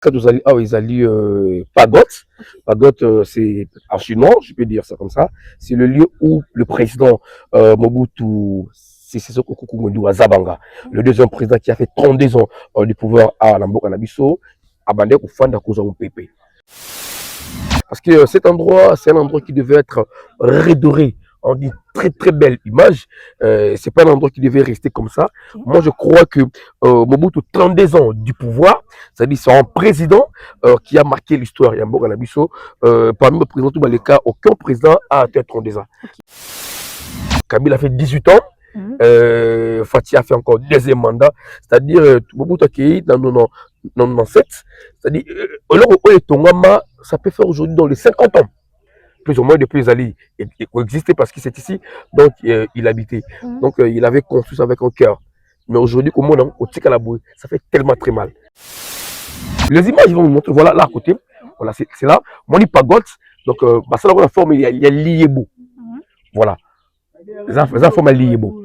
Quand vous allez, ils allient Pagot. Pagot, c'est en chinois, je peux dire ça comme ça. C'est le lieu où le président Mobutu Sese Kuku Zabanga, le deuxième président qui a fait 32 ans du pouvoir à Lamboka Nabiso, a bandé pour faire la cause au PP. Parce que cet endroit, c'est un endroit qui devait être redoré. On dit très très belle image. C'est pas un endroit qui devait rester comme ça. Moi, je crois que Mobutu, 32 ans du pouvoir, c'est-à-dire c'est un président qui a marqué l'histoire. Yambo Ganabiso, parmi les présidents, tous les cas, aucun président a atteint 32 ans. Kabila a fait 18 ans. Fatih a fait encore deuxième mandat. C'est-à-dire Mobutu a accueilli dans 97. C'est-à-dire, ça peut faire aujourd'hui dans les 50 ans. Plus ou moins depuis les alliés, il existait parce qu'il est ici, donc il habitait. Donc il avait construit ça avec un cœur. Mais aujourd'hui, au monde, au Tikalaboué, ça fait tellement très mal. Les images, ils vont vous montrer, voilà là à côté, voilà, c'est là, Moni Pagot, donc ça là, la forme, il y a Liébo. Voilà, la forme est Liébo.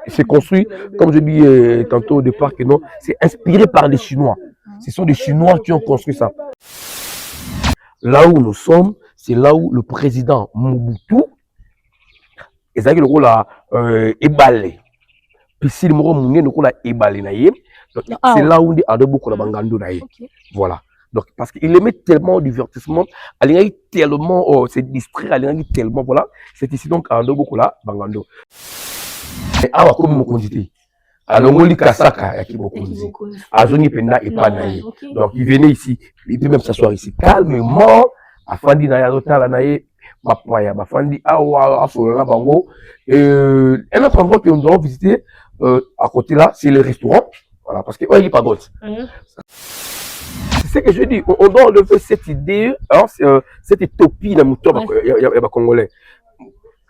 C'est construit, comme je dis tantôt au départ, que non, c'est inspiré par les Chinois. Ce sont des Chinois qui ont construit ça. Là où nous sommes, c'est là où le président Mobutu, et ça le rôle à ébalé. Puis si le mot Mounier le rôle à ébalé, c'est là où on dit à beaucoup la bangando naïe. Voilà. Donc parce qu'il aimait tellement au divertissement, il a tellement c'est distrait, il a tellement voilà. C'est ici donc à beaucoup la bangando. Et ah comme mon condité. Alors on lit Kasaka ya Kibokonzi. Azoni penda et pas naïe. Donc il venait ici, il peut même s'asseoir ici calmement. Afandi na yalotala na ye bapaya bafandi awa asolana bango un autre endroit que nous allons visiter à côté là c'est le restaurant voilà parce que il est pas gold c'est ce que je dis on doit enlever cette idée hein, cette utopie na muto ya ba congolais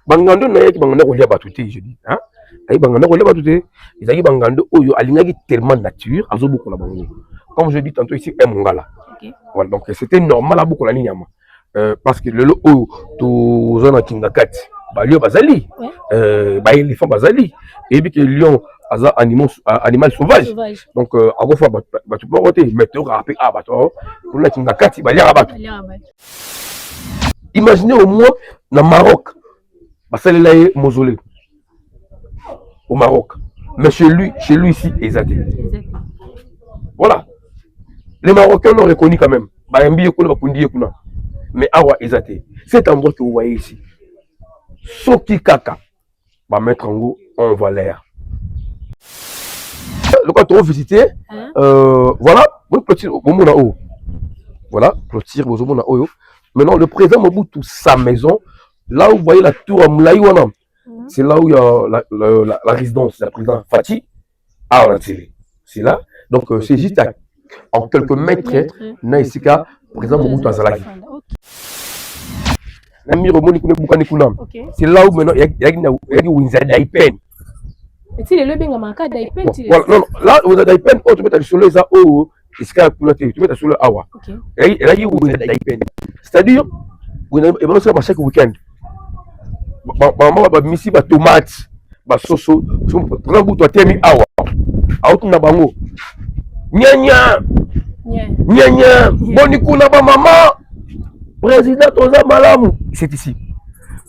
bangando na ye ki banganda ko lia batuté je dis hein ay banganda ko lia batuté ezaki bangando oyo alingaki tellement nature azobuko la bango comme je dis tantôt ici un mongala voilà donc c'était normal à beaucoup la nyama. Parce que le lot tout zone Kingakati, lion bazali, éléphant bazali, et puis que lion animal sauvage. Donc à gauche tu peux voter, mais tu rappelles pour la Kingakati, imaginez au moins dans Maroc, basali mausolée au Maroc, mais chez lui ici exact. Voilà, les Marocains l'ont reconnu quand même. Mais awa ezate, cet endroit que vous voyez ici, Soki Kaka, va mettre en haut en valeur. Le quand on va visiter, voilà, vous clôture au monde en haut. Voilà, clôture au monde en haut. Maintenant, le président Mobutu, sa maison, là où vous voyez la tour à Moulaïwana, c'est là où il y a la résidence de la présidente Fatih à Antilles. C'est là. Donc, c'est juste en quelques mètres, Naïsika, président Mobutu Azalaki. C'est là où maintenant il y a Winza Daipen. Non, là où Daipen, tu mets sur les AO, tu mets sur le Awa. Et là, il y a Winza Daipen. C'est-à-dire, vous avez ça chaque week-end. Maman va missi ba tomate, ba soso, prends bout toi temi Awa. Out na bango. Nya bonikuna ba maman. Président Toza Malamou, c'est ici.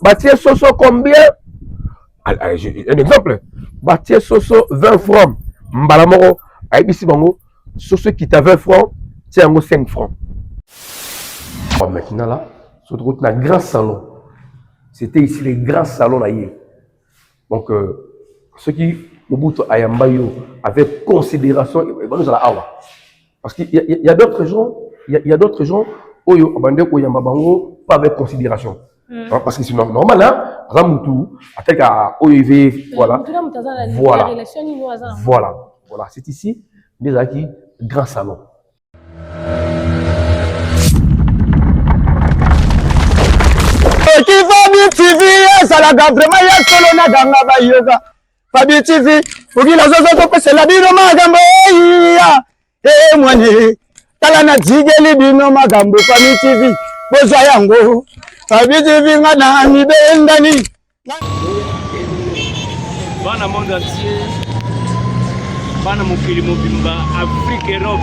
Bâtir Soso combien? Un exemple. Bâtir Soso 20 francs. Mbalamoro, Aïbisi Bango, Soso qui t'a 20 francs, tiens 5 francs. Bon, maintenant là, sur le route, un grand salon. C'était ici les grands salons là. Donc, ceux qui, Mobutu Ayambayo, avaient considération, parce qu'il y a d'autres gens, il y a d'autres gens. Oyo abande ko yamba bango pas avec considération parce que c'est normal hein ramutu ateka oyo voilà c'est ici des acquis grand salon qui Fabi TV ça la vraiment ya solo na danga ba yoga Fabi TV ogi la zozo ko c'est la bino magambo ya mwani Tala na jigeli bino magambo Fabi TV boza yango Fabi TV ngana ni bendani Bana monde entier Bana mokili mobimba Afrique Europe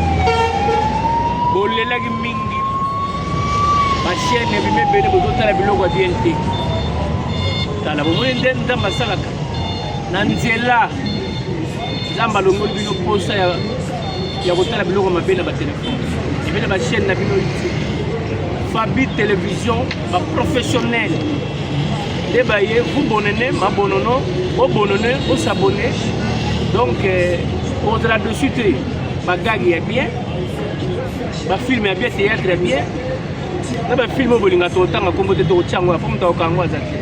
bolelaki mingi bachaîne ebimi ebele bozotala biloko ya bien te tala bomoni nde nzambe asalaka na nzela nzambe alongoli bino posa ya kotala biloko mabe na batelefone ebele bachaîne na bino iti Fabi Télévision baprofessionnel nde baye vous bonone mabonono obonone osabone donc ozala dessus te bagagi ya bien bafilme ya bien théâtre ya bien na bafilme oyo bolinga totanga kombo te tokotyango ya po moto akokango aza te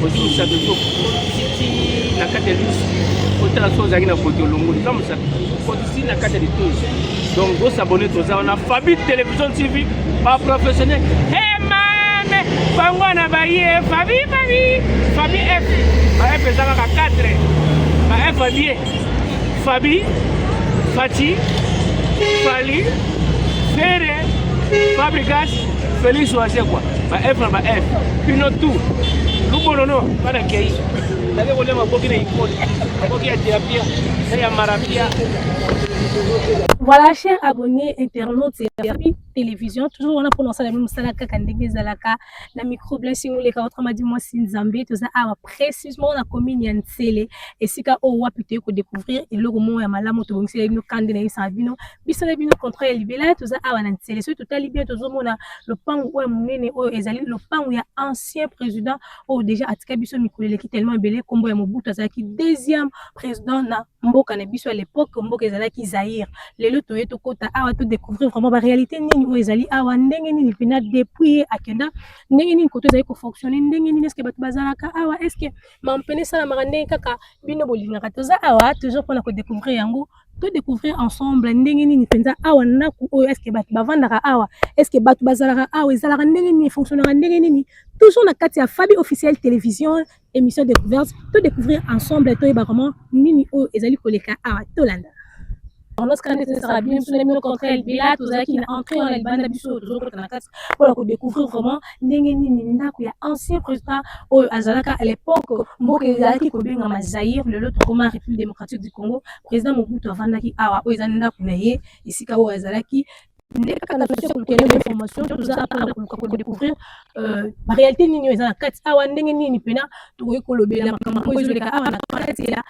ozwi mosato tokotiki na kati ya lisu otala so ozalaki na kote olongoli za mosato kotisi na kati ya litoyi donc osabone toza wana Fabi Télévision TV baprofessionnel mame bango na baye Fabi F ba F ezaka ka 4 ba F abie Fabi Fati Fali Fere Fabrigas Félix Oase quoi ba F na ba F pino tout lubonono bana kei ndage kole maboki na ikoni maboki ya thérapie ya marapia. Voilà, chers abonnés, internautes et Fabi Télévision, toujours on a prononcé la même salaka kandenge zalaka la micro blessing ou les autres m'a dit moi sinzambe tout ça a précisément on a commis nyansele et sika o wa plutôt que découvrir et le roman ya malamu to bongisi bino kande na isa bino bisala bino contrat ya libela tout ça a nyansele so total libé to zomona le pangu o munene o ezali le pangu ya ancien président o déjà atika biso mikolele ki tellement belé kombo ya Mobutu azaki deuxième président na mboka na biso à l'époque mboka ezalaki Zaïre lelo to yeto kota awa to découvrir vraiment la réalité nini o ezali awa ndenge nini pena depuis akenda ndenge nini koto ezali ko fonctionner ndenge nini est-ce que batu bazalaka awa est-ce que mampene sala marande kaka bino bolingaka toza awa toujours pour na ko découvrir yango to découvrir ensemble ndenge nini penza awa naku o est-ce que batu bavandaka awa est-ce que batu bazalaka awa ezalaka ndenge nini fonctionnera ndenge nini toujours na kati ya Fabi officiel télévision émission découverte to découvrir ensemble to yeba vraiment nini o ezali koleka awa tolanda. On a scanné cette rabine sur les mêmes contrats bila tout ça qui est entré en Albanie biso toujours pour découvrir vraiment ndengeni ndako ya ancien président au azalaka à l'époque mboka ezalaki ko benga ma Zaïre le lot comme République démocratique du Congo président Mobutu avandaki awa o ezali ndako na ye isika o azalaki ndeka na peut-être que l'information tout ça pour découvrir la réalité nini ezala kati awa ndengeni pena to ko lobela makambo ezoleka awa na kati ya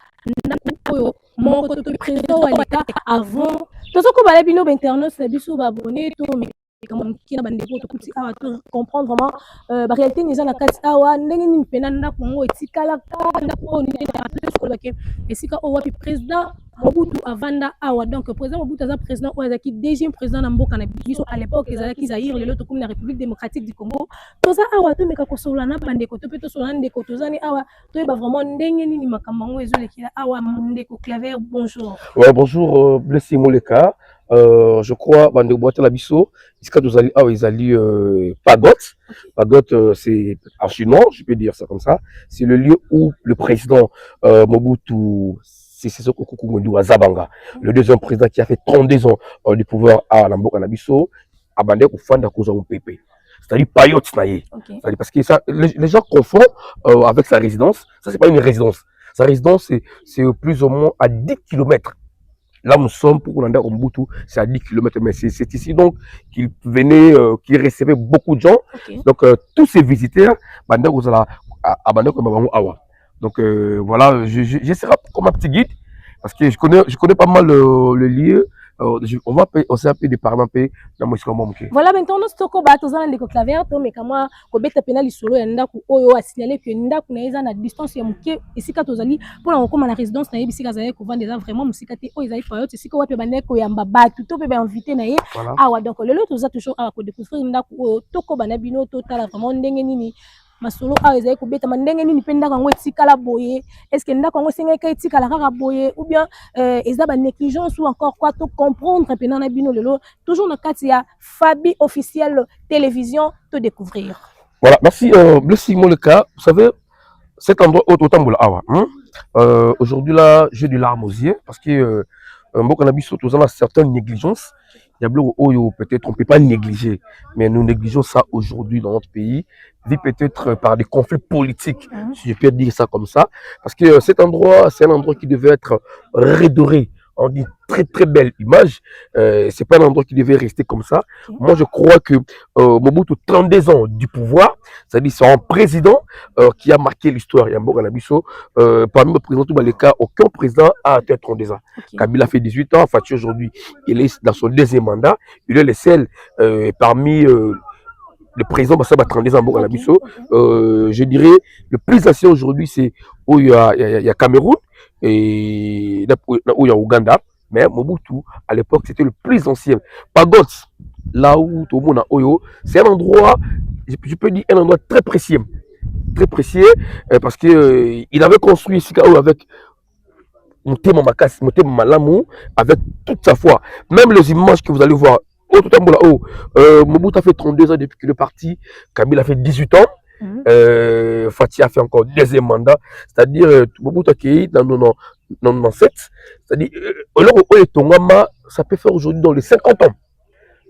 ndako mon président à l'état avant tout ce que va bino internautes c'est biso ba abonné tout mais comme qui na bande ko to awa to comprendre vraiment la réalité ni na kati awa ndenge ni pena ndako ngo etikala ka ndako ni plus ko bake esika o wapi président Mobutu avanda awa donc président Mobutu aza président o azaki deuxième président na mboka na biso à l'époque ezalaki Zaïre lelo to comme la République démocratique du Congo toza awa to meka ko sola na bande ko to peto sola ndeko tozani awa to ba vraiment ndenge ni makambo ngo ezolekila awa ndeko Claver bonjour. Ouais bonjour Blessing Moleka je crois bande boîte la biso iska tozali awa ezali Pagotte c'est archi-non je peux dire ça comme ça c'est le lieu où le président Mobutu c'est ce Kukungundu à Zabanga, le deuxième président qui a fait 32 ans du pouvoir à Namboka Nabiso, à Bandé Koufanda Kouzan Pépé. C'est-à-dire Payot Snaye. C'est-à-dire parce que ça, les gens confondent avec sa résidence. Ça, c'est pas une résidence. Sa résidence, c'est plus ou moins à 10 km. Là, nous sommes pour Koulanda Ombutu, c'est à 10 km. Mais c'est ici donc qu'il venait, qu'il recevait beaucoup de gens. Donc, tous ces visiteurs, Bandé Kouzala, à Bandé Kouzala Awa. Donc voilà, j'essaierai comme un petit guide parce que je connais pas mal le lieu. On s'est appelé de parler un peu dans mon escamot. Voilà maintenant nous stoko ba tozana ndeko Claver to mais kama ko beta pena lisolo ya ndako oyo a signaler que ndako na eza na distance ya muke esika tozali pour na koma na résidence na yebisika zali ko vendre vraiment musika te oyo ezali période esika wapi bandeko ya mbabatu to pe ba invité na ye awa donc le lot toza toujours à ko découvrir ndako oyo toko bana bino to tala vraiment ndenge nini masolo a ezali ko beta ndenge nini pe ndako ngo etikala boye est-ce que ndako ngo senga ka etikala kaka boye ou bien eza ba négligence ou encore quoi to comprendre pe na bino lelo toujours na kati ya Fabi officiel télévision te découvrir. Voilà, merci Blessing Moleka. Vous savez cet endroit autant bola awa aujourd'hui là j'ai des larmes aux yeux parce que mboka na biso tozana certaines négligences. Il y a peut-être on ne peut pas négliger, mais nous négligeons ça aujourd'hui dans notre pays, vu peut-être par des conflits politiques, si je peux dire ça comme ça, parce que cet endroit, c'est un endroit qui devait être redoré on dit très très belle image. C'est pas un endroit qui devait rester comme ça. Moi, je crois que Mobutu, 32 ans du pouvoir, c'est-à-dire c'est un président qui a marqué l'histoire. Il y a parmi les présidents, tous les cas, aucun président a atteint 32 ans. Kabila fait 18 ans, Fathi aujourd'hui, il est dans son deuxième mandat. Il est le seul parmi le président Bassaba 32 ans à la Bisso. Je dirais le plus ancien aujourd'hui, c'est où il y a Cameroun et où il y a Ouganda. Mais Mobutu, à l'époque, c'était le plus ancien. Pagots, là où tout le monde a Oyo, c'est un endroit, je peux dire, un endroit très précieux. Très précieux parce qu'il avait construit ici avec Motema Makasi, Motema Malamu, avec toute sa foi. Même les images que vous allez voir, Mobutu a fait 32 ans depuis qu'il est parti, Kabila a fait 18 ans, Fathi a fait encore deuxième mandat, c'est-à-dire Mobutu a accueilli dans 97, c'est-à-dire ça peut faire aujourd'hui dans les 50 ans.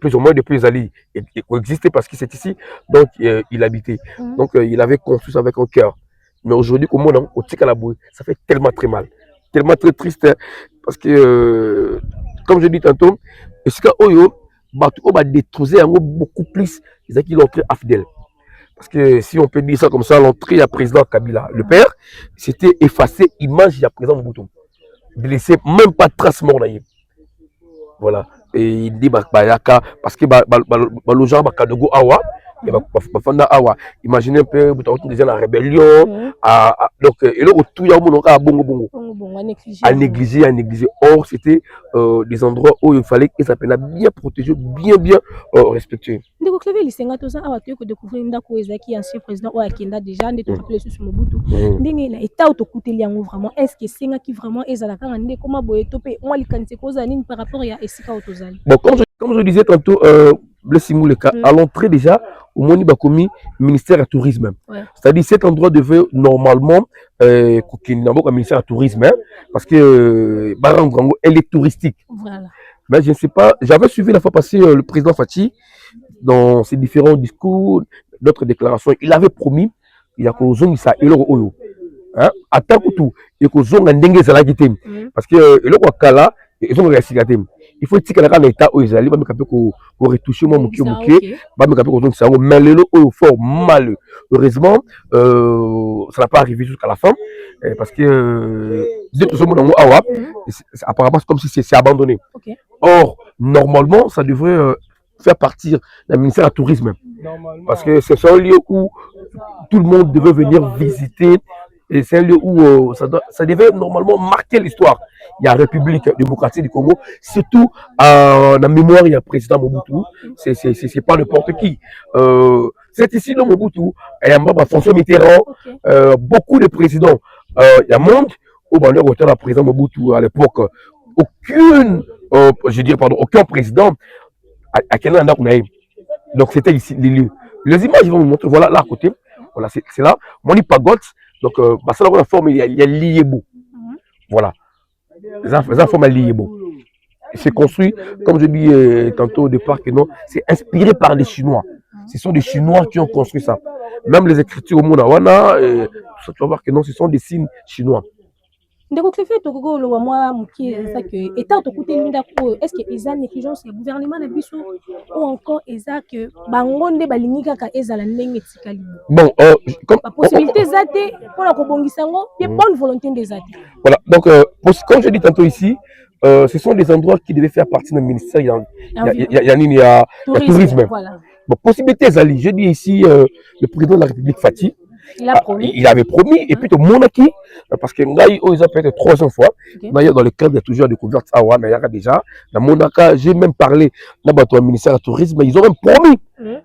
Plus ou moins depuis les alliés, il coexistait parce qu'il est ici, donc il habitait. Donc il avait construit ça avec un cœur. Mais aujourd'hui, comme on au Tikalaboué, ça fait tellement très mal, tellement très triste, parce que, comme je dis tantôt, ce Oyo, on va détruire beaucoup plus qu'ils l'entrée Afdel. Parce que si on peut dire ça comme ça, l'entrée à président Kabila, le père, c'était effacer l'image du président Mobutu. De laisser même pas de trace mort. Voilà. Et il dit parce que le genre Bakadogo Awa, imaginez un peu, vous avez la rébellion, donc, et là, tout le monde a bongo. À négliger. Or, c'était des endroits où il fallait qu'ils s'appellent bien protégés, bien respectueux. Ndeko Claver lisenga toza awa to découvrir ndako ezaki ancien président o akenda déjà ndeko rappelé sur Mobutu ndenge na état autokuteli yango vraiment est-ce que senga qui vraiment ezala kanga ndeko maboye to pe moi likanise koza nini par rapport ya esika autozali. Bon, comme je disais tantôt, le Simuleka, à l'entrée déjà, au Moni Bakomi, ministère du tourisme. C'est-à-dire cet endroit devait normalement un ministère du tourisme, parce que Barangrango, elle est touristique. Voilà. Mais je ne sais pas, j'avais suivi la fois passée le président Fathi dans ses différents discours, d'autres déclarations. Il avait promis il y a qu'aux zones ça et l'euro. À Takutu, il y a qu'aux zones ndenge zalagité. Parce que le Wakala, ils ont réussi à il faut que l'État aux Israéliens va me retoucher moi mon va me capter ça mais le fort mal heureusement ça n'a pas arrivé jusqu'à la fin parce que apparemment c'est comme si c'est abandonné. Or normalement ça devrait faire partir du ministère du tourisme parce que c'est un lieu où tout le monde devait venir visiter. Et c'est un lieu où ça devait normalement marquer l'histoire. Il y a la République démocratique du Congo, surtout en la mémoire, il y a le président Mobutu. C'est pas n'importe qui. C'est ici le Mobutu, il y a François Mitterrand, beaucoup de présidents. Il y a monde où le président Mobutu à l'époque, aucun président à quel endroit on a eu. Donc c'était ici les lieux. Les images vont vous montrer, voilà là à côté. Voilà, c'est là. Moni Pagots. Donc, ça la forme, il y a Liébo. Voilà. Les formes à Liébo. C'est construit, comme je dis tantôt au départ, que non, c'est inspiré par les Chinois. Ce sont des Chinois qui ont construit ça. Même les écritures au Monawana, tu vas voir que non, ce sont des signes chinois. Ndeko Claver tokoko lo moi muki ça que état tokuteli ndako est-ce que eza négligence ya gouvernement na biso ou encore eza que bangonde balingi kaka ezala ndenge tikali. Bon comme possibilité zate pour la kobongisa ngo et bonne volonté des zate. Voilà, donc comme je dis tantôt ici, ce sont des endroits qui devaient faire partie du ministère il y a tourisme. Voilà. Bon, possibilité zali, je dis ici le président de la République Fathi. Il avait promis, et puis Monaki, parce que ils ont fait 3 fois. D'ailleurs, dans le cadre de toujours découverte à déjà, dans Monaka, j'ai même parlé au ministère du Tourisme, ils ont même promis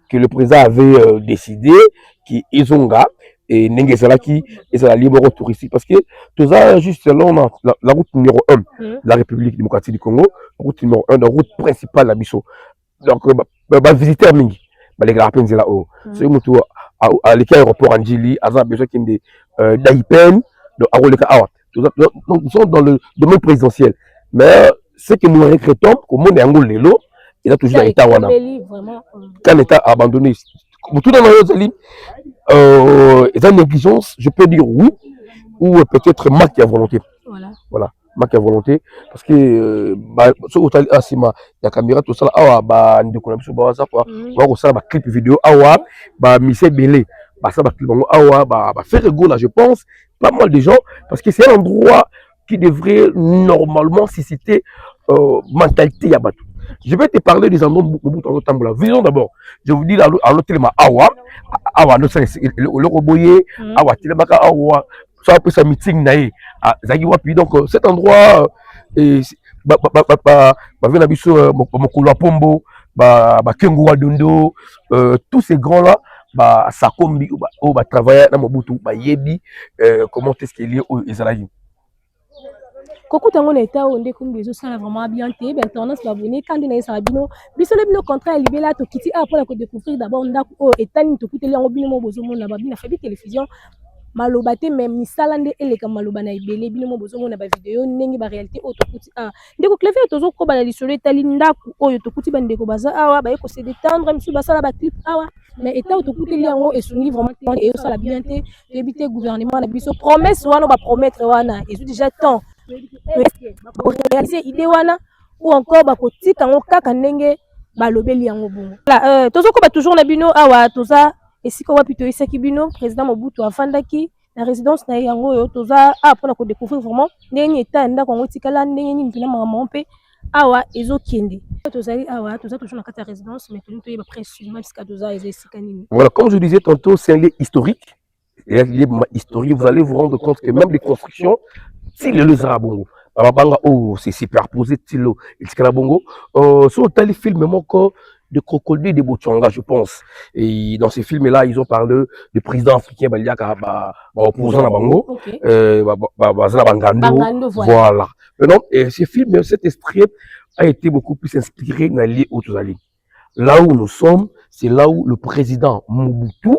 que le président avait décidé qu'ils ont et Nengesalaki et la libre touristique. Parce que tout ça, juste là, on a la route numéro 1 de la République démocratique du Congo, la route numéro 1, la route principale de Bisso. Donc, visiter Mingi, les gars, là-haut. C'est un tour. À l'aéroport Anjili, à a besoin qu'il y ait d'Aipen, de Aroleka Awa. Donc, ils sont dans le domaine présidentiel. Mais ce que nous regrettons, au monde est Angol Lelo, il a toujours été Wana. Quand l'État a abandonné, tout dans le ils ont une négligence, je peux dire oui, ou peut-être manque de volonté. Voilà. manque à volonté parce que ce hôtel asima la caméra tout ça awa ba ndeko na biso ba ça quoi ba ko ça ba clip vidéo awa ba mise belé ba ça ba clip bango awa ba faire go là je pense pas mal de gens parce que c'est un endroit qui devrait normalement susciter mentalité ya bato. Je vais te parler des endroits beaucoup de temps là. Vision d'abord. Je vous dis à l'hôtel ma awa no sens le roboyer awa tilemaka awa ça peut ça meeting naé zaki wapi donc cet endroit vient biso mokolo ya pombo kengo wa dondo tous ces grands là sakombi o ba travailler na mobutu ba yebi comment est-ce qu'il est au Israël. Koko tango na eta onde kumbi zo sala vraiment bien té ben tendance ba bonner quand na isa bino biso le bino contrat libéla to kiti pour la découvrir d'abord ndako o etani to kuteli yango bino mo bozo mona ba bina fabi télévision maloba te même misala nde eleka maloba na ebele bino mo bozo mona ba vidéo ndenge ba réalité o to kuti ndeko clever tozo ko ba lisolo etali ndako oyo to kuti ba ndeko baza awa ba ko se détendre misu basala ba clip awa mais état to kuteli yango esungi vraiment et ça la bien té éviter gouvernement na biso promesse wana ba promettre wana et déjà temps réaliser idée wana ou encore bakotika ngo kaka ndenge balobeli yango bongo la tozokoba toujours na bino awa toza esika wapi to isaki bino président Mobutu afandaki na résidence na yango oyo toza pona ko découvrir vraiment ndenge état ndako ngo tikala ndenge nini mpena maman mpe awa ezokende tozali awa toza toujours na kati ya résidence mais toni toyeba précisément esika toza esika nini. Voilà, comme je disais tantôt, c'est un lieu historique. Et un lieu historique, vous allez vous rendre compte que même les constructions si le Zarabongo, oh, c'est superposé, Tilo, et Bongo. Sur le film, même encore de Crocodile et de Boutchanga, je pense. Et dans ces films-là, ils ont parlé du président africain, opposant à Bango, Bangando, voilà. Maintenant, ce film, cet extrait a été beaucoup plus inspiré dans les autres alliés. Là où nous sommes, c'est là où le président Mobutu,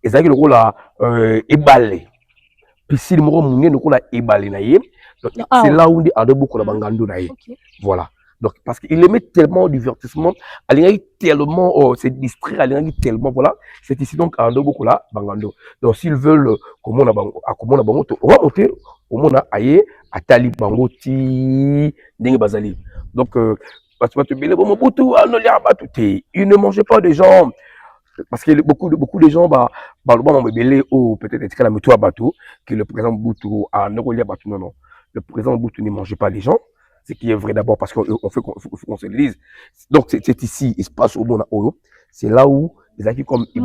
et ça, le rôle a éballé. Puis si le mot mouné nous la ébalé naïe, c'est là où on dit à beaucoup la bangando naïe. Voilà. Donc parce qu'il aimait tellement au divertissement, il a tellement c'est distrait, il a tellement voilà. C'est ici donc à beaucoup la bangando. Donc s'ils veulent comment on a bango, on va monter au monde aïe à Tali bango ti dingue bazali. Donc parce que tu bélé bon Mobutu il ne mangeait pas des gens. Parce que beaucoup de gens peut-être que le président Mobutu a non. Le président Mobutu ne mangeait pas les gens, ce qui est vrai d'abord parce qu'on fait qu'on se le dise. Donc c'est ici, il se passe au monde Oyo, c'est là où les acquis comme le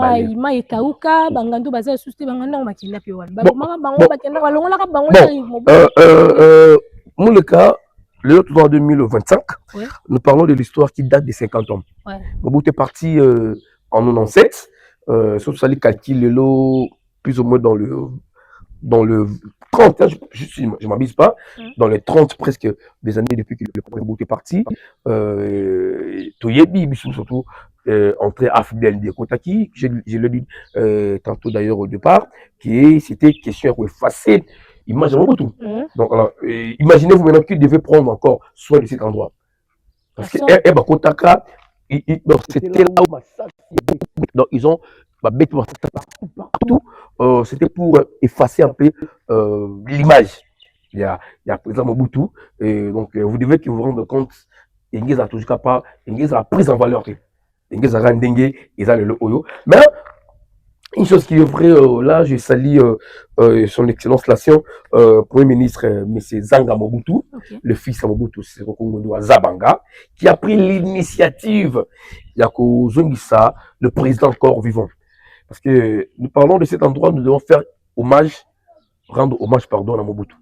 cas, l'autre en 2025, ouais. Nous parlons de l'histoire qui date de 50 ans. Ouais. Mobutu est parti en 97, sauf ça les calcule l'eau plus ou moins dans le 30, hein, je m'abuse pas, dans les 30 presque des années depuis que le président est parti, Toyebi, surtout, entré à Fidel de Kotaki, je l'ai dit tantôt d'ailleurs au départ, c'était question facile. Imaginez-vous tout. Donc, alors, imaginez-vous maintenant qu'il devait prendre encore soin de cet endroit. Parce que Kotaka, c'était là où donc ils ont partout. C'était pour effacer un peu l'image. Il y a président Mobutu. Donc vous devez que vous rendre compte, Ingez a toujours pas, Ingez a pris en valeur. Ingez a rendu le Oyo. Mais une chose qui est vraie, là, je salue son excellence nation, Premier ministre M. Zanga Mobutu, le fils de Mobutu, c'est Zabanga, qui a pris l'initiative, Yako Zongisa, le président encore vivant. Parce que nous parlons de cet endroit, nous devons faire rendre hommage à Mobutu.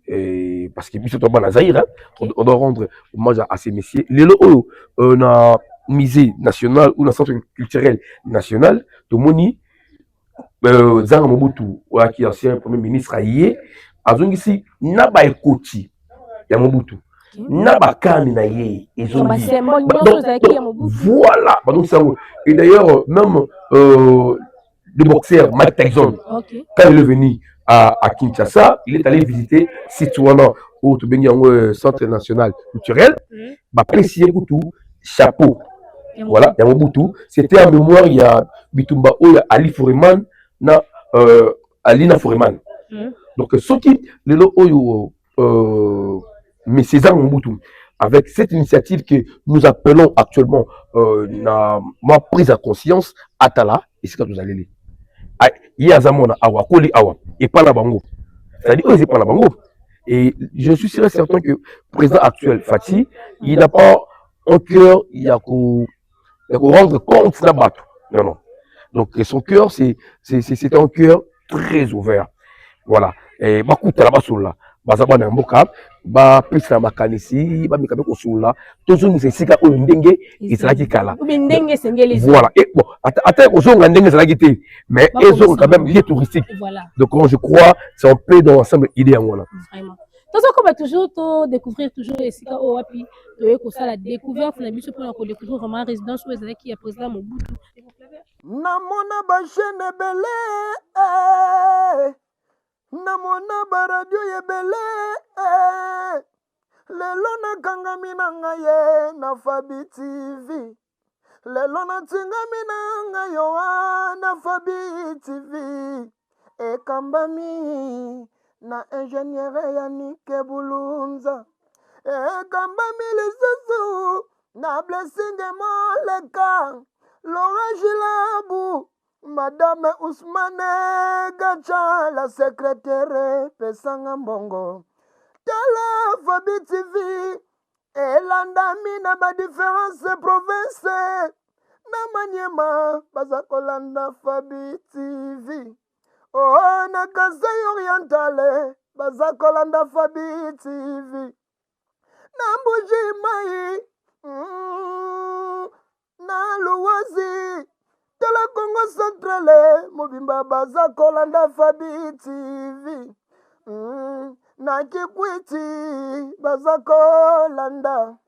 Et parce que on doit rendre hommage à ces messieurs. On a musée national ou le centre culturel national de Moni. Zanga Mobutu, qui est ancien premier ministre, a ici Naba Ekoti, ya Mobutu. Naba Kani na ye, voilà. Et d'ailleurs, même le boxeur Mike Tyson, quand il est venu à Kinshasa, il est allé visiter Situana au centre national culturel. Apprécier Mobutu, chapeau. Voilà, il y a Mobutu. C'était en mémoire, il y a Bitumba, il y a Ali Foreman. Na Alina Foreman. Donc ce qui le mais César Mobutu, avec cette initiative que nous appelons actuellement ma prise à conscience, Atala, et c'est quand vous allez lire. Il y a Zamona, Awa, Koli Awa, et pas la Bango. C'est-à-dire, eux, c'est pas la Bango. Et je suis certain que le président actuel, Fati, il n'a pas un cœur, il y a qu'à rendre compte de la batte. Non, non. Donc, son cœur, c'est un cœur très ouvert. Voilà. Et bah, écoute, là-bas, sur là. Bazaba na mboka ba pesa makanisi ba mikabe ko sula tozo ni sika o ndenge isalaki kala ndenge sengeli voilà et bon attends ko zonga ndenge isalaki te mais ils ont quand même lieu touristique voilà donc je crois c'est un peu dans l'ensemble idée en voilà vraiment tozo ko ba toujours to découvrir toujours sika o wapi to ko ça la découverte na biso pour ko découvrir vraiment résidence où ezalaki ya président Mobutu namona ba chaîne belé namona baradio yebele lelo nakangami na ngai na Fabi TV lelo natingami na ngai yo na Fabi TV ekambami na ingénieur Yannick Bulunza ekambami lisusu na Blessing Moleka Laurent Gilabu Madame Ousmane Gacha, la secrétaire Pesanga Mbongo. Tala Fabi TV, elandami na ba différence province. Na Maniema, bazakolanda Fabi TV. Oh, na Kasai Orientale, bazakolanda Fabi TV. Na Mbuji Mai, na Luwazi. Tala Congo Centrale, Mobimba Baza Kolanda Fabi TV. Na Kikwiti, Baza Kolanda.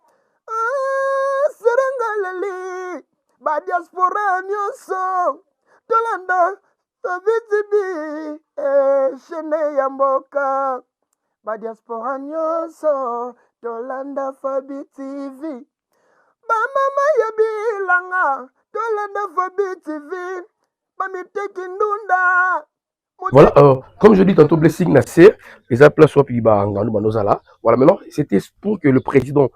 Serengaleli, ba diaspora nyonso. Tolanda, Fabi TV, Shene Yamboka. Ba diaspora nyonso, Tolanda Fabi TV. Ba mama yabilanga. Voilà, comme je dis tantôt, Blessing Nasser, les appels soit puis voilà, maintenant, c'était pour que le président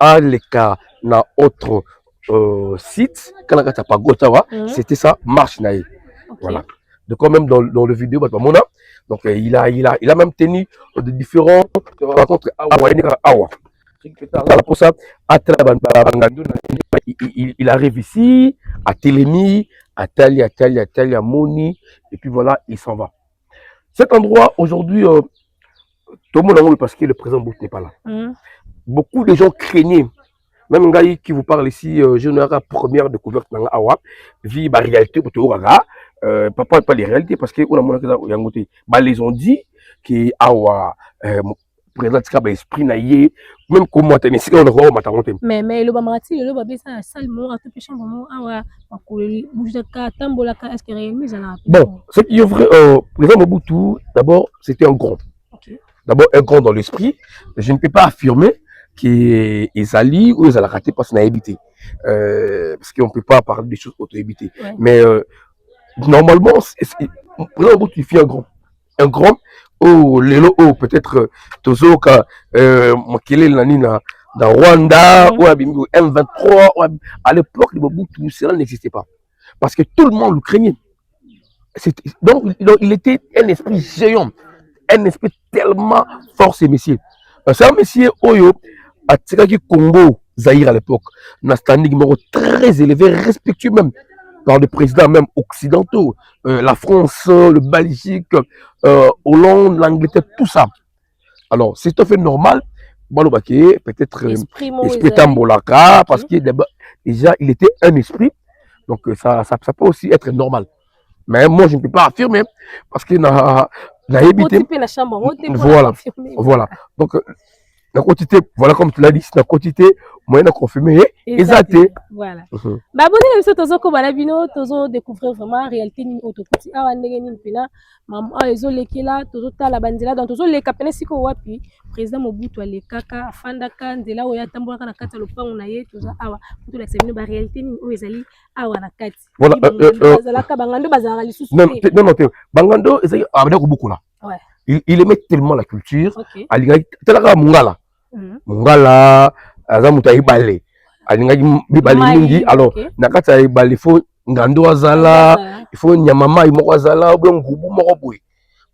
a les cas dans autre site, c'était ça, marche naïe. Voilà. Donc, quand même, dans le vidéo, donc, il a même tenu de différents rencontres Awa. Pour ça, il arrive ici, à Télémi, à Tali, à Moni, et puis voilà, il s'en va. Cet endroit, aujourd'hui, tout le monde en veut parce que le président Bout n'est pas là. Beaucoup de gens craignaient, même un gars qui vous parle ici, je n'ai pas première découverte dans Awa, vie la réalité, pas les réalités, parce que les ont dit que Awa, président Tika esprit naïe même comment tenir si on voit matangote mais le bamati le babe ça seulement à tout péché vraiment awa makolo bujaka tambola ka est-ce que réellement ça là bon ce qui est vrai président Mobutu d'abord c'était un grand d'abord un grand dans l'esprit je ne peux pas affirmer qu'ils allaient ou ils allaient rater parce qu'on a évité parce qu'on peut pas parler des choses auto-évitées mais normalement président Mobutu fait un grand oh lelo oh peut-être tozoka makele nani na Rwanda ou M23 à l'époque de Mobutu cela n'existait pas parce que tout le monde le craignait donc il était un esprit géant un esprit tellement fort ce messieurs c'est un monsieur oyo à Tikaki Congo Zaïre à l'époque un standing très élevé respectueux même par les présidents même occidentaux, la France, le Belgique, Hollande, l'Angleterre, tout ça. Alors, c'est tout à fait normal. Peut-être esprit Tambolaka, parce que déjà, il était un esprit. Donc, ça peut aussi être normal. Mais moi, je ne peux pas affirmer, parce que voilà. Donc, la quantité, voilà comme tu l'as dit, la quantité moyenne à confirmer exact. Voilà. Bah bon, nous tozo ko balabino tozo découvrir vraiment réalité ni autokoti awa ndenge ni pena maman ezo lekela tozo tala bandela donc tozo leka pena siko wapi président Mobutu alekaka afandaka nzela oya tambolaka na kati ya lopango na ye tozo awa to la semino ba réalité ni o ezali awa na kati voilà bazalaka bangando bazalaka lisusu non bangando ezali abada ko bukula ouais il aimait tellement la culture. Ok. Alingaki talaka mungala. Mungala azamuta ibale. Alingaki bibale mingi. Alors nakata ibale faut ngando azala, il faut nyamama imoko azala, bien ngubu moko boy.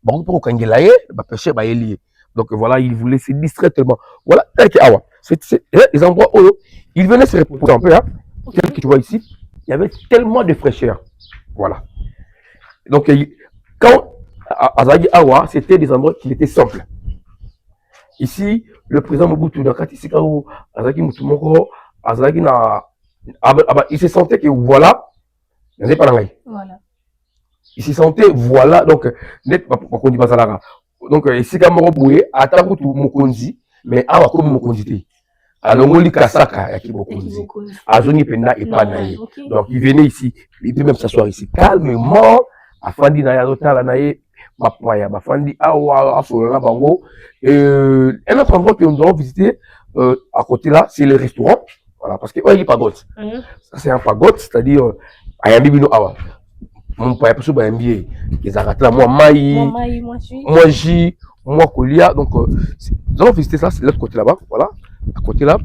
Bon pour kangela ye, ba pêcher ba yeli. Donc voilà, il voulait se distraire tellement. Voilà, c'est les endroits où il venait se reposer un peu. Hein. Tel que tu vois ici, il y avait tellement de fraîcheur. Voilà. Donc, quand Azagi Awa, c'était des endroits qui étaient simples. Ici, le président Mobutu, Azagi Mutumoko, Azagi il se sentait que voilà, voilà. Il se sentait voilà, donc, net, donc, ici, quand Moroboué, Atakutu Mokonzi, mais Awa comme Mokonzi. Alors, on lit Kasaka, Yaki Mokonzi. Azoni Pena et Panaï. Donc, il venait ici, il peut même s'asseoir ici, calmement, afandi na yazota la nae, Mapaya, Bafandi, Awa, Asolana Bango. Un autre endroit que nous allons visiter, à côté là, c'est le restaurant. Voilà, parce que, il y a pagode. Ça, c'est un pagode, c'est-à-dire, Ayambi Bino Awa. Mon père, parce que les Aratas, moi, moi, J, moi, Kolia. Donc, nous allons visiter ça, c'est l'autre côté là-bas. Voilà, à côté là.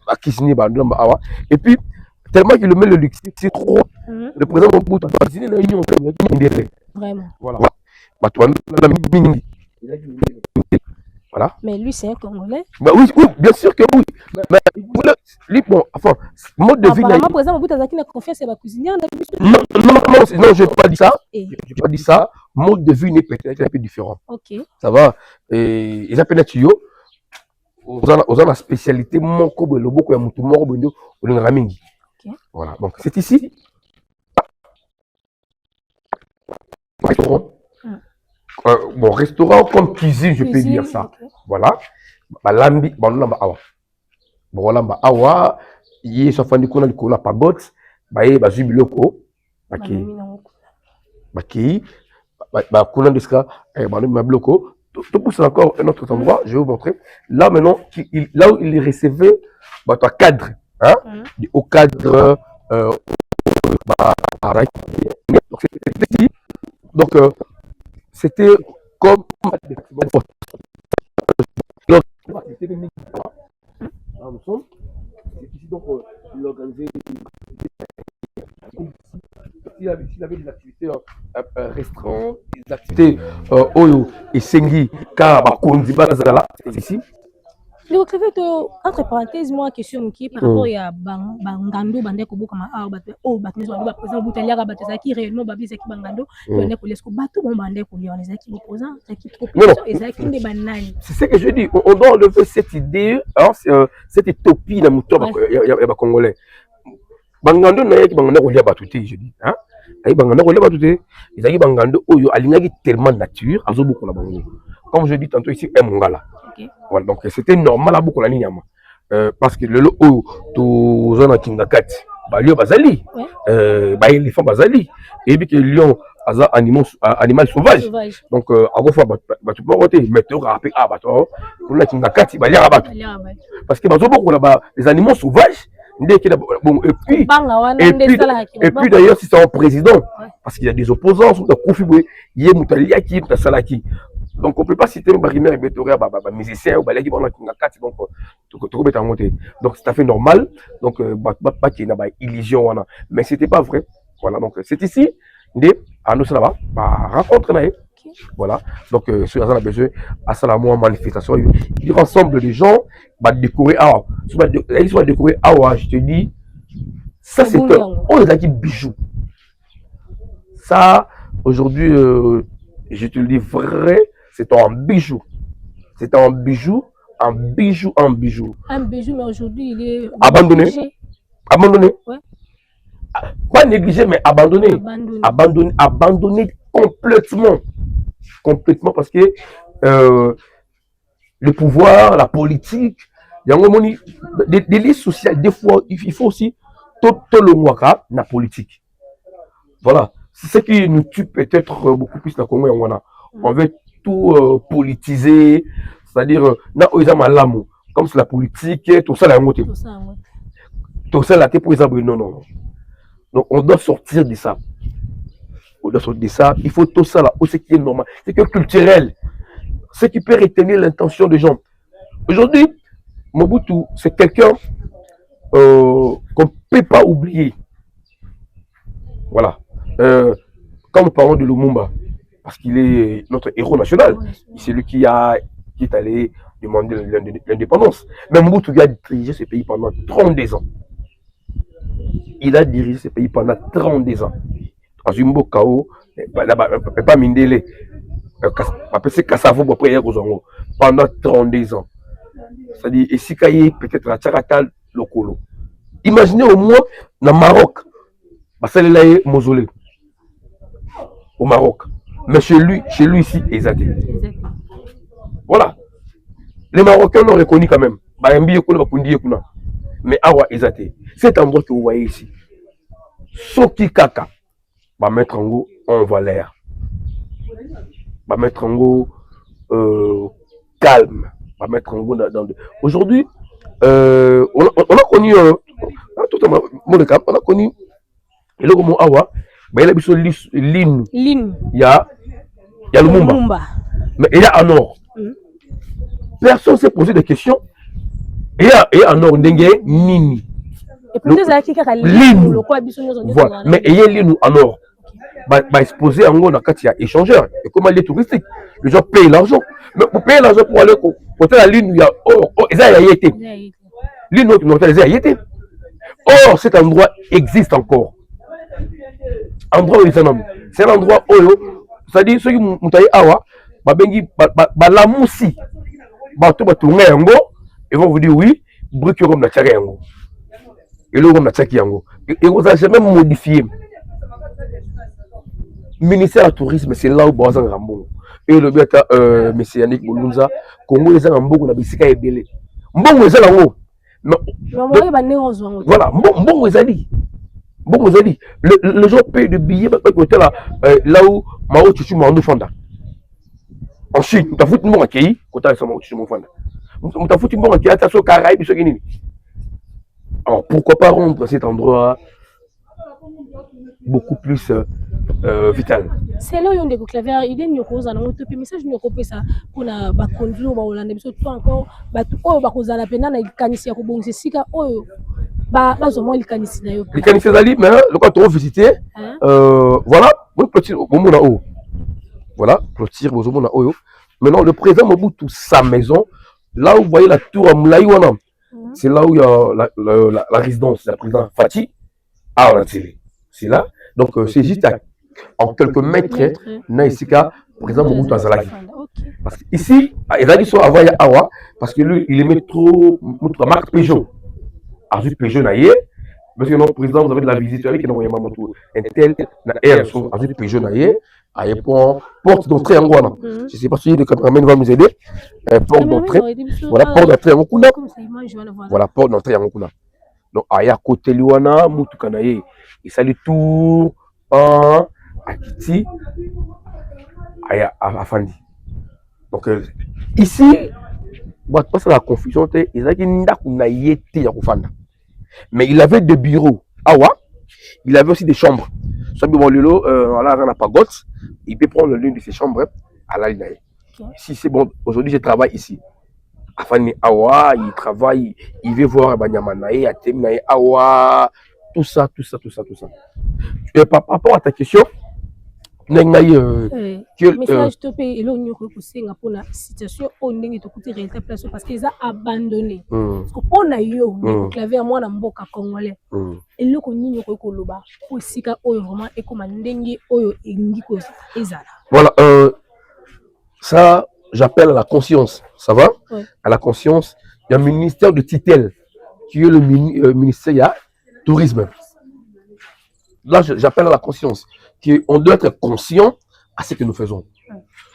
À Kisini, Awa. Et puis, tellement qu'il met le luxe, c'est trop. Le président Mobutu a désigné l'union. Vraiment. Voilà. Voilà. Mais lui, c'est un Congolais. Bah oui, oui, bien sûr que oui. Mais lui, bon, enfin, mode de vie. Apparemment, président Mobutu a confiance à la cuisinière. Non, je n'ai pas dit ça. Je n'ai pas dit ça. Mode de vie n'est peut-être un peu différent. Ok. Ça va. Et ils appellent tuyau. Aux la spécialité, mon kobe, le boko ya mutu moro bendo, au lingamingi. Voilà. Donc, c'est ici. Restaurant. Bon, restaurant comme cuisine, je peux dire ça. Okay. Voilà. Balambi, banolamba awa. Bolamba awa, yé sofandi kuna likona pagode, baye bazui biloko, baki, kuna deska, banolamba biloko. Tout pousse encore un autre endroit, je vais vous montrer. Là maintenant, là où il recevait, bah, cadre, hein, au cadre, donc c'était comme donc il organisait s'il avait des activités restreintes, des activités Oyo et Sengi, car c'est ici. Le receveur, entre parenthèses, moi, question qui par rapport à Bangando, Bandeko, Bokama, oh, Batnezo, président Boutaliaga, Batezaki, réellement, Babizaki, Bangando, Bandeko, Lesko, Batou, Bandeko, les acquis opposants, Zaki, Zaki, des bananes. C'est ce que je dis, on doit enlever cette idée, hein, cette utopie dans le Congolais. Bangando, Bangando, je dis, hein. Bangando, ils ont Bangando, Oyo, Alingagi tellement nature, Azo beaucoup la Bango. Comme je dis tantôt ici, un Mongala. Voilà, donc c'était normal à beaucoup la Niama. Parce que le lot, tout zone Kingakat, Balio Bazali, l'éléphant Bazali, et puis que le lion, animal sauvage. Donc, à fois, tu peux voter, mais tu auras rappelé, pour la Kingakat, il va y avoir. Parce que les animaux sauvages, et puis d'ailleurs, si c'est un président, parce qu'il y a des opposants, il y a Moutalia qui est Salaki. Donc on ne peut pas citer un barimère et Betoria, musicien ou balaki donc c'est tout à fait normal. Donc pas qu'il y ait une illusion, mais c'était pas vrai. Voilà, donc c'est ici, à nous là-bas, rencontre là. Voilà, donc sur la besoin à Salamou manifestation, il rassemble les gens, décorer ils vont décorer je te dis, ça c'est on les a dit bijoux. Ça aujourd'hui, je te le dis vrai. C'est un bijou. C'est un bijou, un bijou, un bijou. Un bijou, mais aujourd'hui, il est abandonné. Négligé. Abandonné. Ouais. Pas négligé, mais abandonné. Abandonné complètement. Complètement parce que le pouvoir, la politique, il y a des listes sociales. Des fois, il faut aussi tout le mois la politique. Voilà. C'est ce qui nous tue peut-être beaucoup plus dans le Congo. On veut tout politiser, c'est-à-dire comme c'est la politique, tout ça la montée. Tout ça la pour les abris. Non. Donc on doit sortir de ça. de ça, il faut tout ça là, ce qui est normal, c'est que culturel, ce qui peut retenir l'intention des gens. Aujourd'hui, Mobutu, c'est quelqu'un qu'on ne peut pas oublier. Voilà. Quand nous parlons de Lumumba, parce qu'il est notre héros national, c'est lui qui est allé demander l'indépendance. Mais Mobutu a dirigé ce pays pendant 32 ans. Il a dirigé ce pays pendant 32 ans. Azumbo Kao, pas Mindele, pendant 32 ans. C'est-à-dire, et si peut-être la Tcharatal Lokolo. Imaginez au moins dans le Maroc, mausolée au Maroc. Mais chez lui ici, exactement. Voilà. Les Marocains l'ont reconnu quand même. Mais awa exactement. Cet endroit que vous voyez ici, Soki Kaka, va mettre en haut en valeur. Va mettre en haut calme. Va mettre en haut dans. Aujourd'hui, on a connu. On a connu. Et le mot awa, il y a Lin. Il y a Lumumba. Mais il y a un or. Personne ne s'est posé de questions. Il y a un or, Nini. Et pour les acquis, voilà. Mais il y a Lin en or. Exposer en gros, quand il y a échangeur. Et comment il est touristique. Les gens payent l'argent. Mais pour payer l'argent pour aller côté la ligne, il y a or. Il y a été. L'île, il y a été. Or, cet endroit existe encore. Endroit où il s'en c'est un endroit où, c'est-à-dire ceux qui m'ont dit awa, la moussi, ils vont vous dire oui, brique comme la tchari yango. Et le comme la tchaki yango. Et vous avez jamais modifié. Ministère du tourisme, c'est là où Boazan Rambo. Et le bêta, M. Yannick Moulunza, Congo les Rambo, on a bisika et belé. Mbongo les Alango. Voilà, Mbongo les Ali. Bon, vous avez dit, les gens payent de billets là où Mao Tchichu Mando Fanda. En Chine, tu as foutu mon accueil, quand tu as Mao Tchichu Fanda. Tu as foutu mon accueil, tu as fait Caraïbes, ce qui alors pourquoi pas rendre cet endroit beaucoup plus vital. C'est là où on découvre clavier, il est nyoko, on a un message nyoko ça pour la conduire au Hollande, mais surtout encore, oh, bakoza la peine, na ikanisi ya kubonga sika, oh. Les canisses d'Ali, mais le quand on visiter, voilà, voilà, clôture, maintenant le président Mobutu, sa maison, là où vous voyez la tour à Moulaïwana, c'est là où il y a la résidence du président Fati, à Orantili. C'est là, donc c'est juste en quelques mètres, Naïsika, président Mobutu à Zalagi. Parce qu'ici, il a dit soit avant Awa, parce que lui, il aimait trop Marc Peugeot. Arjus Peugeot naïe, monsieur le président, vous avez de la visite avec un tel Arjus Peugeot naïe, à un point porte d'entrée en Guana. Je ne sais pas si le cameraman va nous aider. Porte d'entrée, voilà, porte d'entrée en Okuna. Voilà, porte d'entrée en Okuna. Donc, à côté de Luana, Moutou naïe, il s'allie tout à Kiti, à Fandi. Donc, ici, pas la confusion, mais il avait des bureaux. Awa, il avait aussi des chambres. Il peut prendre l'une de ses chambres à la ligne. Si c'est bon, aujourd'hui je travaille ici. Afani Awa, il travaille, il veut voir Banyamanaï, Atemnaï, Awa, tout ça. Et par rapport à ta question, message te paye et l'on y a pour la situation on est tout côté réalité place parce qu'ils ont abandonné parce qu'on a eu clavier moi na mboka congolais et le qu'on y a ko loba aussi ka oyo vraiment et comme ndengi oyo engi ko ezala. Voilà, ça j'appelle à la conscience, ça va? À la conscience, il y a un ministère de tutelle qui est le ministère il y a tourisme. Là j'appelle à la conscience. On doit être conscient à ce que nous faisons.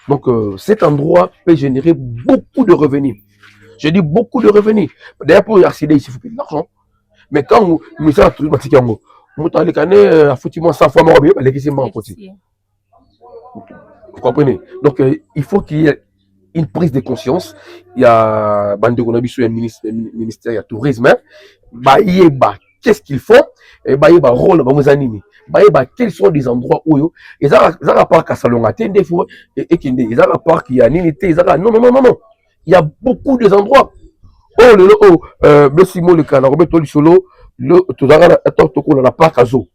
Donc, cet endroit peut générer beaucoup de revenus. Je dis beaucoup de revenus. D'ailleurs, pour accéder ici, il faut payer de l'argent. Mais quand vous mettez la tourisme, vous allez gagner 100 fois moins, vous comprenez? Donc, il faut qu'il y ait une prise de conscience. Il y a Bande Gonabisu, il y a ministère, il y a tourisme. qu'est-ce qu'ils font, et bah, il y a un rôle, quels sont des endroits où ils ont pas qu'à salonga, des fois, et ils ont pas qu'il y a n'unité, non. Il y a beaucoup des endroits. Le Simon le canard, le solo, le la parc à zoo.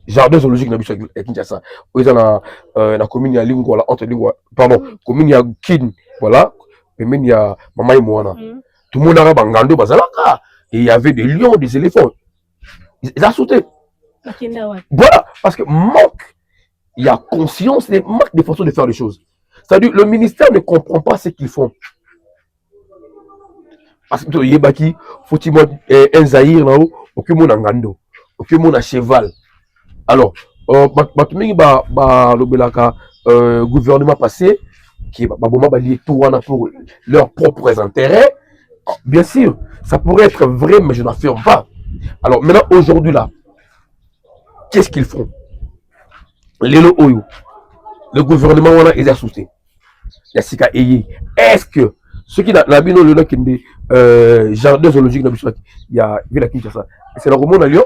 Jardin zoologique na biso et Kinshasa. Ils ont la commune ya Lingua, entre Lingua, pardon, commune ya Kin, voilà, et même il y a Mama et Moana. Tout le monde a bangando bazalaka. Et il y avait des lions, des éléphants. Ils ont sauté. Voilà, parce que il y a conscience, il manque de façon de faire les choses. C'est-à-dire, le ministère ne comprend pas ce qu'ils font. Parce que il faut un Zahir là-haut, aucun monde a ngando, aucun monde a cheval. Alors, le gouvernement passé, qui va lier tout pour leurs propres intérêts, bien sûr, ça pourrait être vrai, mais je n'affirme pas. Alors, maintenant, aujourd'hui, là, qu'est-ce qu'ils font? Le gouvernement, ils ont soutenu. Est-ce que ceux qui ont jardin zoologique, il y a Villa Kinshasa, c'est le roman à Lyon?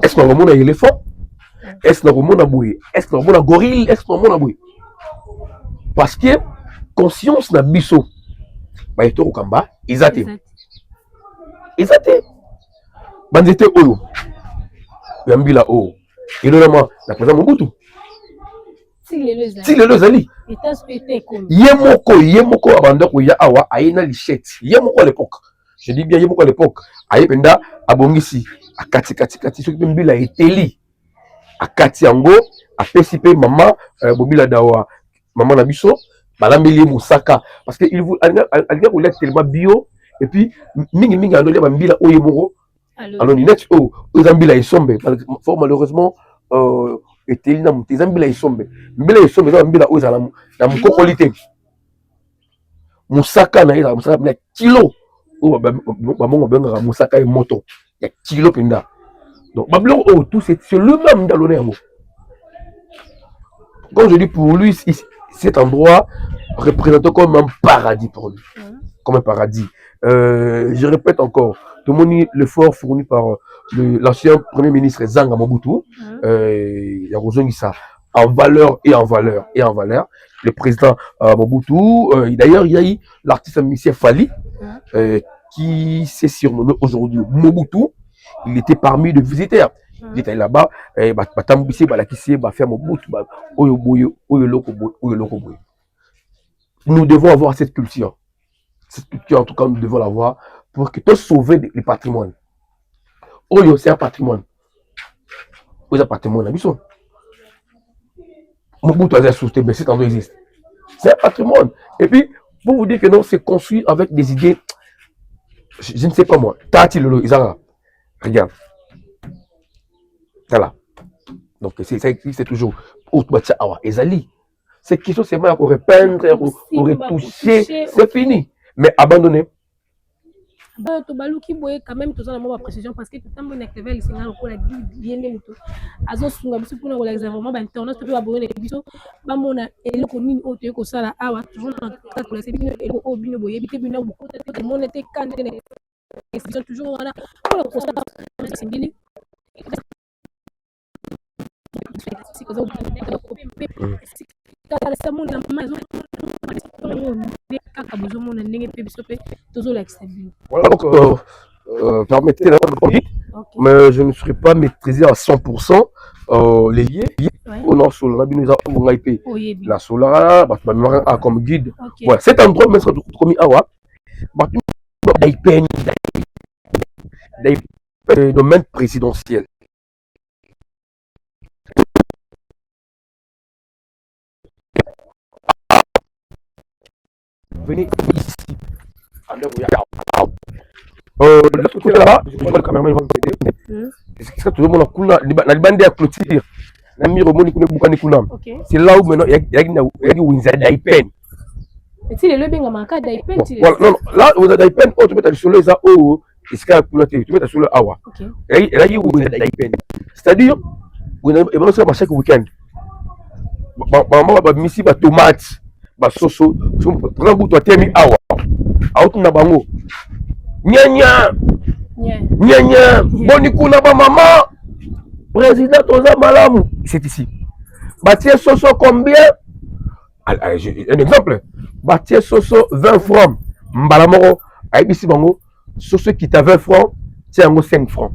Est-ce que le roman à éléphant? Est-ce que le roman à bouille? Est-ce que le roman à gorille? Est-ce que le roman à bouille? Parce que conscience n'a biso. Bah, il au Kamba, ils ont été. Ils ont été. Bandité Oyo. Yambila O. Il est là, la président Mobutu. Si le Zali. Yemoko, Abandoko, Yahawa, Aïna Lichette. Yemoko à l'époque. Je dis bien Yemoko à l'époque. Aïpenda, Abongisi, à Kati, ceux qui Mbila et Teli. À Kati Ango, à PCP, Maman, Bobila Dawa, Maman Nabiso, Madame Moussaka. Parce qu'il voulait tellement bio. Et puis, Mingi, Mbila Oyemoro. Alors, Mbila est sombre. Malheureusement, et Télina, tes ambila ils sont mbila ils sont mbila oza la mukokolité musaka na ira musaka na kilo o ba benga musaka et moto ya kilo penda donc bablo oh tout c'est le même dans l'honneur. Quand je dis pour lui cet endroit représente comme un paradis pour lui, comme un paradis. Je répète encore, tout le monde l'effort fourni par l'ancien premier ministre Zanga Mobutu, il y a ça en valeur. Le président Mobutu, d'ailleurs il y a eu l'artiste Michel Fali qui s'est surnommé aujourd'hui Mobutu. Il était parmi les visiteurs. Il était là-bas, nous devons avoir cette culture. Cette culture, en tout cas, nous devons l'avoir pour que tu sauver le patrimoine. Oyo, c'est un patrimoine. C'est un patrimoine. Mobutu a sauté, mais cet endroit existe. C'est un patrimoine. Et puis, pour vous dire que non, c'est construit avec des idées. Je ne sais pas moi. Tati Lolo, Isara. Regarde. Voilà. Donc, c'est toujours. Ezali. Ces questions, c'est mal qu'on repeindre, qu'on retoucher. C'est fini. Mais abandonné. Tobaluki boye quand même tous en précision parce que tout le monde est level singa ko la bien tout azo sunga biso pour na la vraiment ba internet to ba boye biso ba mona eloko nini o to ko sala awa toujours na ka ko la se bino eloko o bino boye bité bino ko te mon était quand ne toujours voilà pour ko sala singili si ko zo kala sa mon na mazo voilà, donc permettez mais je ne serai pas maîtrisé à 100% les liés. Au nord sur la Solara, comme guide. Voilà, cet endroit, mais c'est comme Awa, domaine présidentiel. Venez ici. L'autre côté là-bas, je vois le caméraman, c'est ça, tout le monde a le bandé à clôture. C'est là où maintenant il y a Windsor Daipen. Non, là, vous avez Daipen, tu mets sur les AO, tu mets sur le Awa. Et là, il y a Windsor Daipen. C'est-à-dire, vous avez chaque week-end. Maman va missi ba tomate. Basoso, prends bout toi temi awa. Auto na bango. Nya. Nya boni kuna ba maman président Toza Malamu, c'est ici. Bâtir Soso combien? Un exemple. Bâtir Soso 20 francs. Mbalamoro, Aïbisi Bango, Soso qui t'a 20 francs, tiens 5 francs.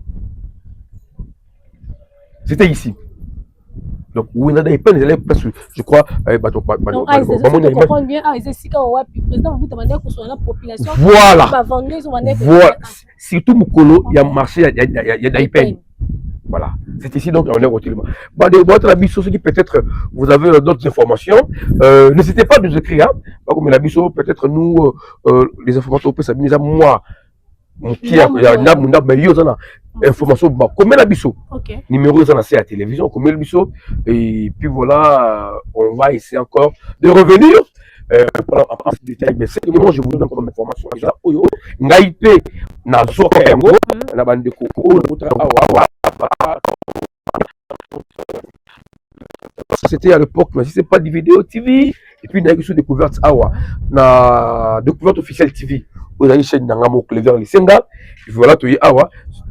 C'était ici. Donc, oui, on a des peines, je crois. Voilà. Voilà. Surtout Moukolo, il y a marché, il y a des peines. Voilà, c'est ici donc on est retenu. Votre abisso, qui peut-être vous avez d'autres informations, n'hésitez pas à nous écrire. Comme l'abisso, peut-être nous, les informations, on peut s'amuser. Moi, qui a information, comme l'abisso, numéro de la télévision, comme l'abisso, et puis voilà, on va essayer encore de revenir. En détail, mais c'est le moment je vous donne comme information. C'était à l'époque, mais si c'est pas des vidéos TV, et puis il y a une découverte na découverte officielle TV. Vous avez une chaîne Nangamo Clever Lisenga, et voilà, tu es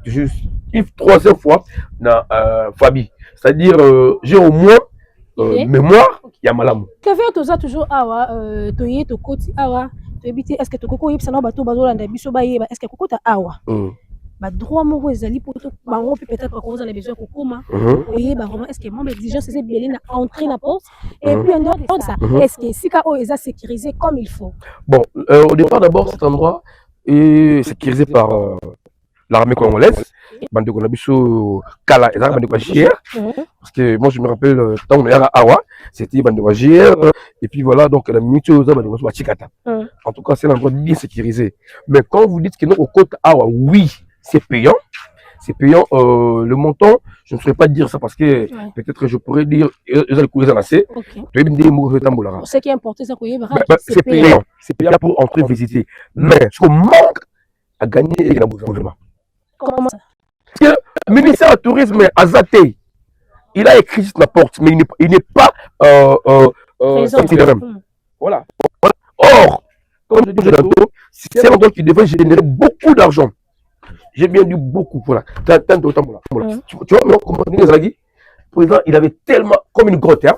juste une troisième fois na Fabi. C'est-à-dire, j'ai au moins mémoire, il y a Malamu. Clever, tu as toujours awa, tu es au côté awa, tu es est-ce que tu coco yep sana bato bazolanda biso baye, est-ce que coco ta awa? Bah droit moko ezali pour bango peut-être pas qu'on a besoin kokoma oui bah vraiment est-ce que mon exigence c'est bien na entrer la porte et puis en dehors de ça est-ce que si KO est sécurisé comme il faut? Bon, au départ d'abord cet endroit est sécurisé par l'armée congolaise. Bande de Konabiso Kala et bande de JR parce que moi je me rappelle tant on est à Awa c'était bande de JR et puis voilà donc la minute aux bande de Chikata. En tout cas c'est l'endroit bien sécurisé. Mais quand vous dites que nous au côté Awa oui c'est payant. C'est payant. Le montant, je ne saurais pas dire ça parce que peut-être je pourrais dire ce qui est important, c'est payant. C'est payant pour entrer visiter. Mais ce qu'on manque à gagner est le gouvernement. Comment ça? Parce que le ministère du Tourisme Azate, il a écrit sur la porte, mais il n'est pas voilà. Or, comme je dis tantôt, c'est un endroit qui devrait générer beaucoup d'argent. J'ai bien dit beaucoup. Voilà. Tu vois, comment le président, il avait tellement comme une grotte. Hein?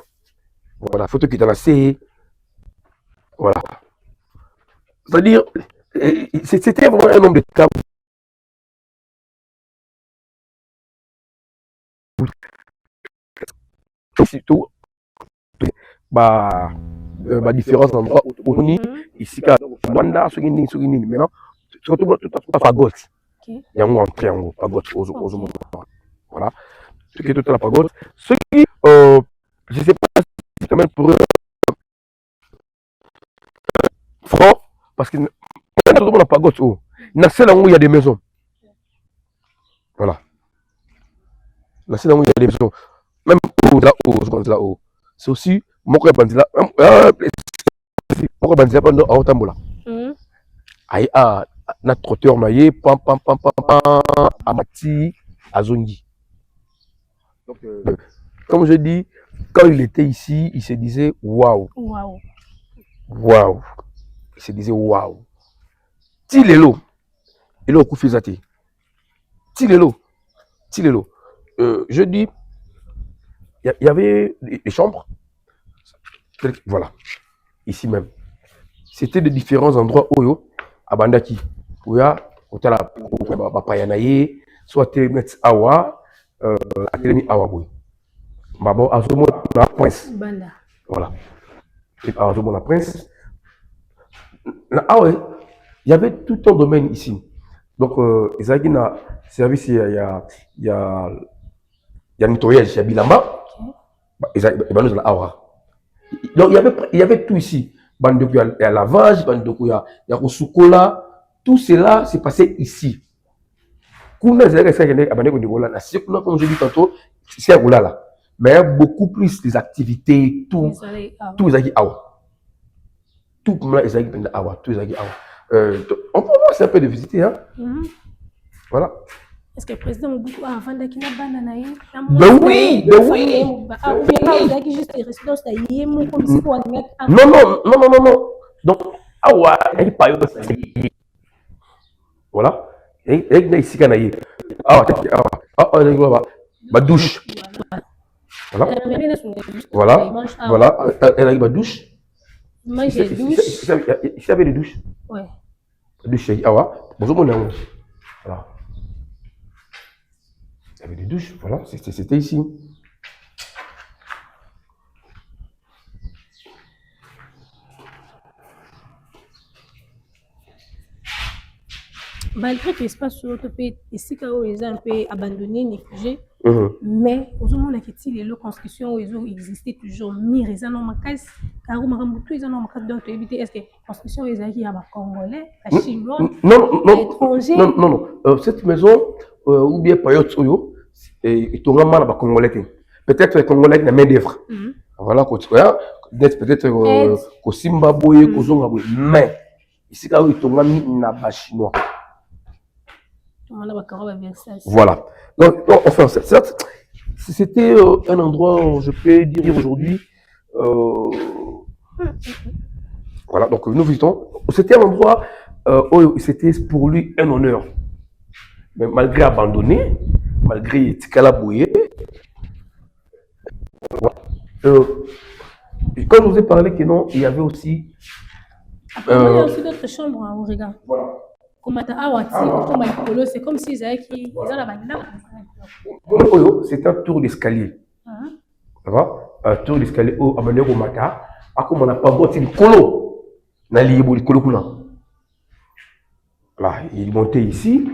Voilà, photo qui est dans la C. Voilà. C'est-à-dire, c'était vraiment un homme de cas. Surtout, ma différence d'endroit où on est ici, à Rwanda, maintenant, surtout à gauche. Il y a un triangle, pas gauche, voilà. Ce qui est tout à la pagode. Ce qui, je ne sais pas si c'est quand même pour eux, franc, parce que dans la pagode, il y a des maisons. Voilà. Là, c'est là où il y a des maisons. Même là-haut, c'est aussi, mon frère Bandila, pendant à Otambola. Aïe, notre trotteur maillé, pam, Amati, Azongi. Donc, comme je dis, quand il était ici, il se disait waouh. Waouh. Il se disait waouh. Tilelo. Il est au Koufizati. Tilelo. Je dis, il y avait des chambres. Voilà. Ici même. C'était de différents endroits où à Bandaki. Où il y a Payanaye, soit Temet Awa, Atelemi Awaboui. Mabo Azomo la Prince. Voilà. Azomo la Prince. Il y avait tout un domaine ici. Donc, il y a un service, il y a nettoyage, il y a Bilamba. Il y a Awa. Donc, il y avait tout ici. Il y a lavage, il y a Soukola. Tout cela s'est passé ici. Comme je dis tantôt, c'est à là. Mais il y a beaucoup plus des activités, tout les awa. Tout les awa. On peut voir, c'est un peu de visiter. Hein? Voilà. Est-ce que le président Mobutu a avant de quitter Bananaï? Ben oui. Non. Donc, awa, il n'y a pas eu de. Voilà. Et ici, ma douche. Voilà. Voilà. Elle a ma douche. Ici, il y avait des douches. Ouais. Douche, voilà. Il y avait des douches, voilà. C'était ici. Malgré que l'espace sur l'autre pays, ici, quand ils ont un peu abandonné, négligé, mais aux moments où les constructions existaient toujours, mais ils ont ma case, car ils ont ma case, donc est-ce que construction ils ont à Congolais, à Chinois, à étrangers? Non. Cette maison, ou bien période Soyo, il y a mal à Congolais. Peut-être les Congolais qui ont main d'œuvre. Voilà, peut-être au Zimbabwe, au Zongaboue, mais ici, quand ils ont un chinois. Voilà. Donc, enfin, certes, c'était un endroit, je peux dire aujourd'hui, voilà, donc nous visitons. C'était un endroit où c'était pour lui un honneur. Mais malgré abandonné, malgré Tikala Bouye, voilà. Quand je vous ai parlé que non, il y avait aussi. Il y a aussi d'autres chambres, hein, regarde. Voilà. C'est comme s'ils avaient qui ils ont la banane. C'est un tour d'escalier. Ça va? Un tour d'escalier au amené au matin. À comme on n'a pas bossé le colo. Nali le colo kuna. Là, il montait ici.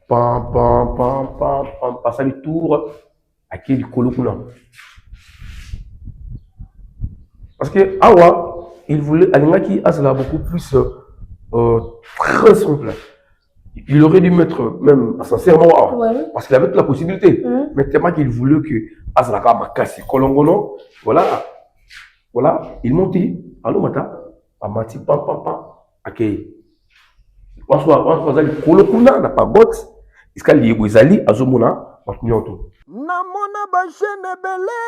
Pam, passer le tour. À qui le colo kuna. Parce que Awa, il voulait Alingaki Asla beaucoup plus. Très simple. Il aurait dû mettre même sincèrement parce qu'il avait toute la possibilité. Mais tellement qu'il voulait que Azraka Makasi Kolongono, voilà, il montait. Allô Mata, Amati pam, ok. On soit allé Kolokuna, n'a pas bot. Est-ce qu'il y a des alliés Azomuna, Matunyoto. Namona Bachene Belé,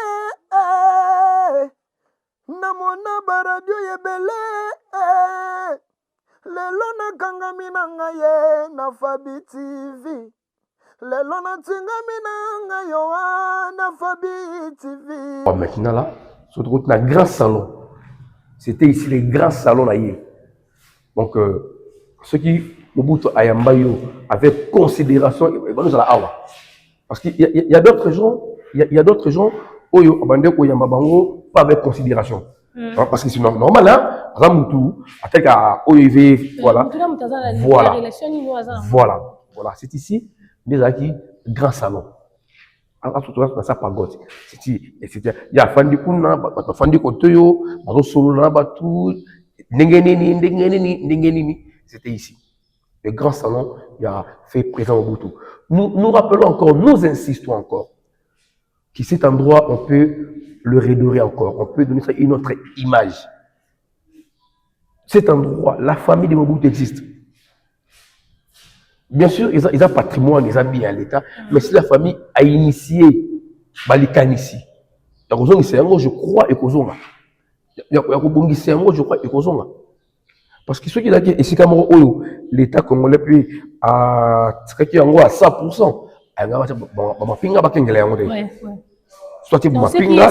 Namona Baradio Yebele. Lelo na kangami na ngaye na Fabi TV. Lelo na tingami na ngayo na Fabi TV. Maintenant là, sur le grand salon. C'était ici les grands salons là. Donc ceux qui Mobutu Ayambayo avaient considération, parce qu'il y a d'autres gens, il y a d'autres gens Oyo Abandeko Yambabango pas avec considération. Parce que c'est normal, hein? Voilà. Voilà. C'est ici, des acquis, grand salon. Il y a Fandi Kuna, Fandi Kotoyo, c'était ici. Le grand salon, il a fait présent au Mobutu. Nous rappelons encore, nous insistons encore, que cet endroit, on peut le redorer encore, on peut donner ça une autre image. Cet endroit, la famille de Mobutu existe. Bien sûr, ils ont patrimoine, ils ont bien l'État, mais si la famille a initié Balikan ici, je crois, et je crois, parce que ceux qui ont dit ici, l'État congolais peut à 100%, soit tu m'as pingé,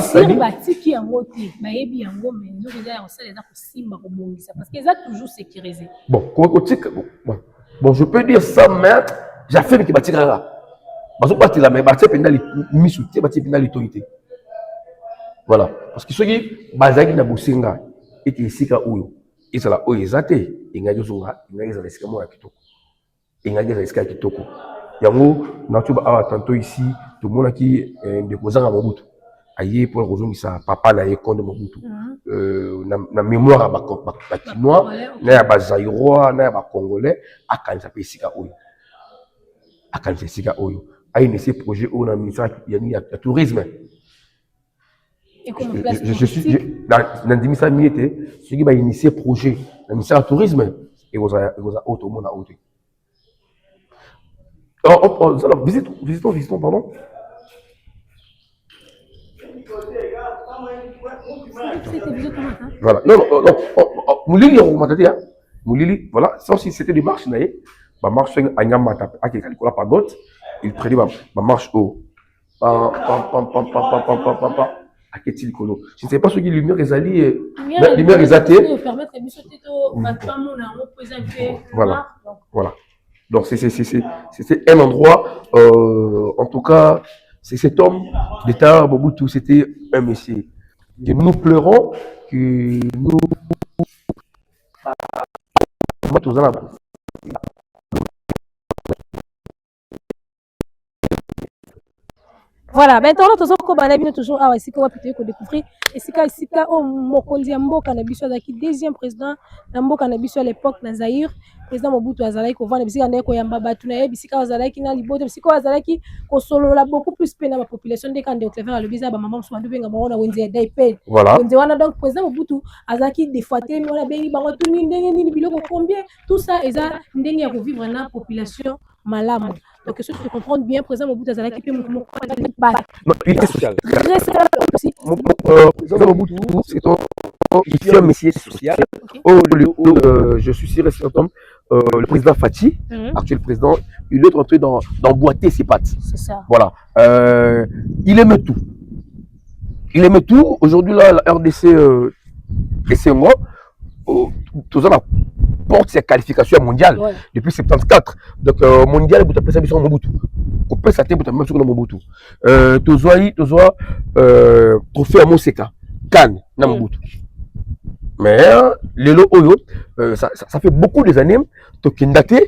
bon, je peux dire ça, mais j'ai fait que tu as voilà. Parce que ceux qui basent na Bosinga et qui ici ka uyo, ils sont là où ils étaient, ils ont zonga, ils ont risqué moi à Kitoko. Ils ont risqué à Kitoko. Yango, na tantôt ici, tout le monde qui de Kozanga Mobutu. Aïe pour rejoindre ça, papa na école de Mobutu. Na mémoire à Bakinois, na ba Zaïrois, na ba Congolais, à Kanza Pesika Oyo. À Kanza Pesika Oyo. Aïe ne ces projets où na ministère il y a tourisme. Je suis dans le ministère militaire, ceux qui va initier projet, le ministère du tourisme et vous a auto monde à auto. Alors visitons pardon. Voilà. Non. Moulili, on m'a dit, Moulili, voilà. Ça aussi, c'était des marches, ma marche à Nyamata, à qui la pagote, il prenait ma marche haut. À quel colo. Je ne sais pas ce qui lumière les alliés. Lumière les athées. Voilà. Voilà. Donc c'était un endroit, en tout cas, c'est cet homme d'État, Mobutu, c'était un messie. Que nous pleurons, que nous... Voilà, maintenant nous avons toujours à découvrir et c'est au Mokonzi Mboka na biso azaki deuxième président na Mboka na biso à l'époque na Zaïre président Mobutu azalaki ko vana bisika ndeko yamba batu na ye bisika azalaki na libote bisika azalaki ko solola beaucoup plus pe na la population de quand de Clever le biza ba maman so ndu benga mona wenze ya daipe wenze wana donc président Mobutu azalaki des fois te mona bengi bango tout ni ndenge ni biloko combien tout ça eza ndenge ya ko vivre na population malamu. Donc, ce que tu comprends bien, président Mobutu Azalaki, il était social. Président Mobutu, c'est un messier social. Je suis sûr et certain, le président Fathi, actuel président, il est rentré d'emboîter ses pattes. C'est ça. Voilà. Il aimait tout. Il aimait tout. Aujourd'hui, là, la RDC et c'est moi, tout ça, porte ses qualifications mondiales depuis 74. Donc, mondial, vous appelez ça mission Mobutu. Vous pouvez s'attendre pour même sur le Mobutu. Tozoa, trophée à Moseka, Cannes, na Mobutu. Mais, Lelo Oyo, ça fait beaucoup des années, Tokindate,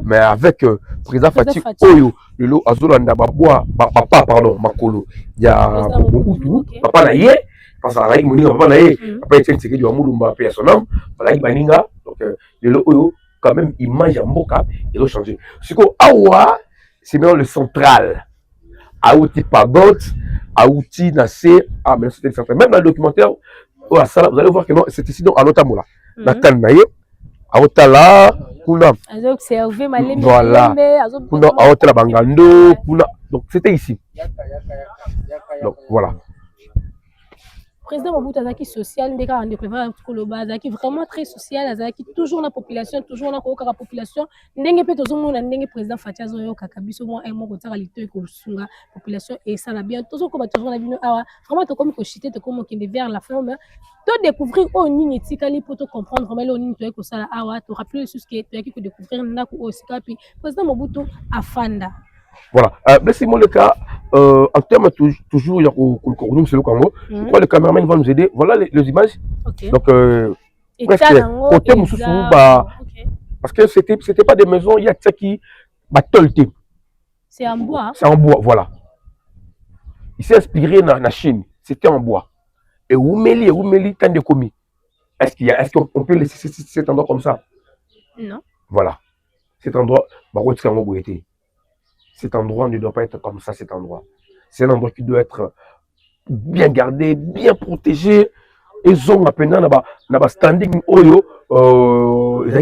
mais avec président Fathi Oyo, Lelo Azolanda, papa, pardon, Makolo, il y a Mobutu, papa Naye, parce que la Moninga, papa Naye, papa Etienne Tshisekedi, Amoulumba, paix à son âme, la Baninga, donc, le Oyo, quand même, il mange en Mboka, il a changé. Ce que Awa, c'est maintenant le central. Aouti Pagot, Aouti Nassé, mais c'était le central. Même dans le documentaire, vous allez voir que non, c'est ici, donc, à Notamoula. Nathan Naye, Aotala, Kuna. Voilà. Kuna, Aotala Bangando, Kuna. Donc, c'était ici. Donc, voilà. Président Mobutu Azaki social, ndeka ande Clever Koloba Azaki vraiment très social, Azaki toujours la population, toujours na koka la population. Ndenge pe tozo mona ndenge président Fathi Azoyo kakabiso mo un moko tsaka lito ko sunga population et ça la bien. Tozo ko ba toujours na bino awa vraiment to comme ko chiter to comme qui vers la fin mais to découvrir au nini tikali pour te comprendre vraiment le nini to ko sala awa to rappeler ce que to yaki ko découvrir na ko osika puis président Mobutu afanda. Voilà. Laissez-moi le cas, en termes toujours, il y a le Congo. Je crois que le caméraman va nous aider. Voilà les images. Okay. Donc, côté Moussoussou, parce que c'était pas des maisons, il y a ça qui batolté. C'est en bois. C'est en bois, voilà. Il s'est inspiré dans la Chine. C'était en bois. Et Oumeli, quand il est commis. Est-ce qu'on peut laisser cet endroit comme ça? Non. Voilà. Cet endroit, cet endroit ne doit pas être comme ça, cet endroit. C'est un endroit qui doit être bien gardé, bien protégé. Et zone maintenant, il y a standing oyo, il y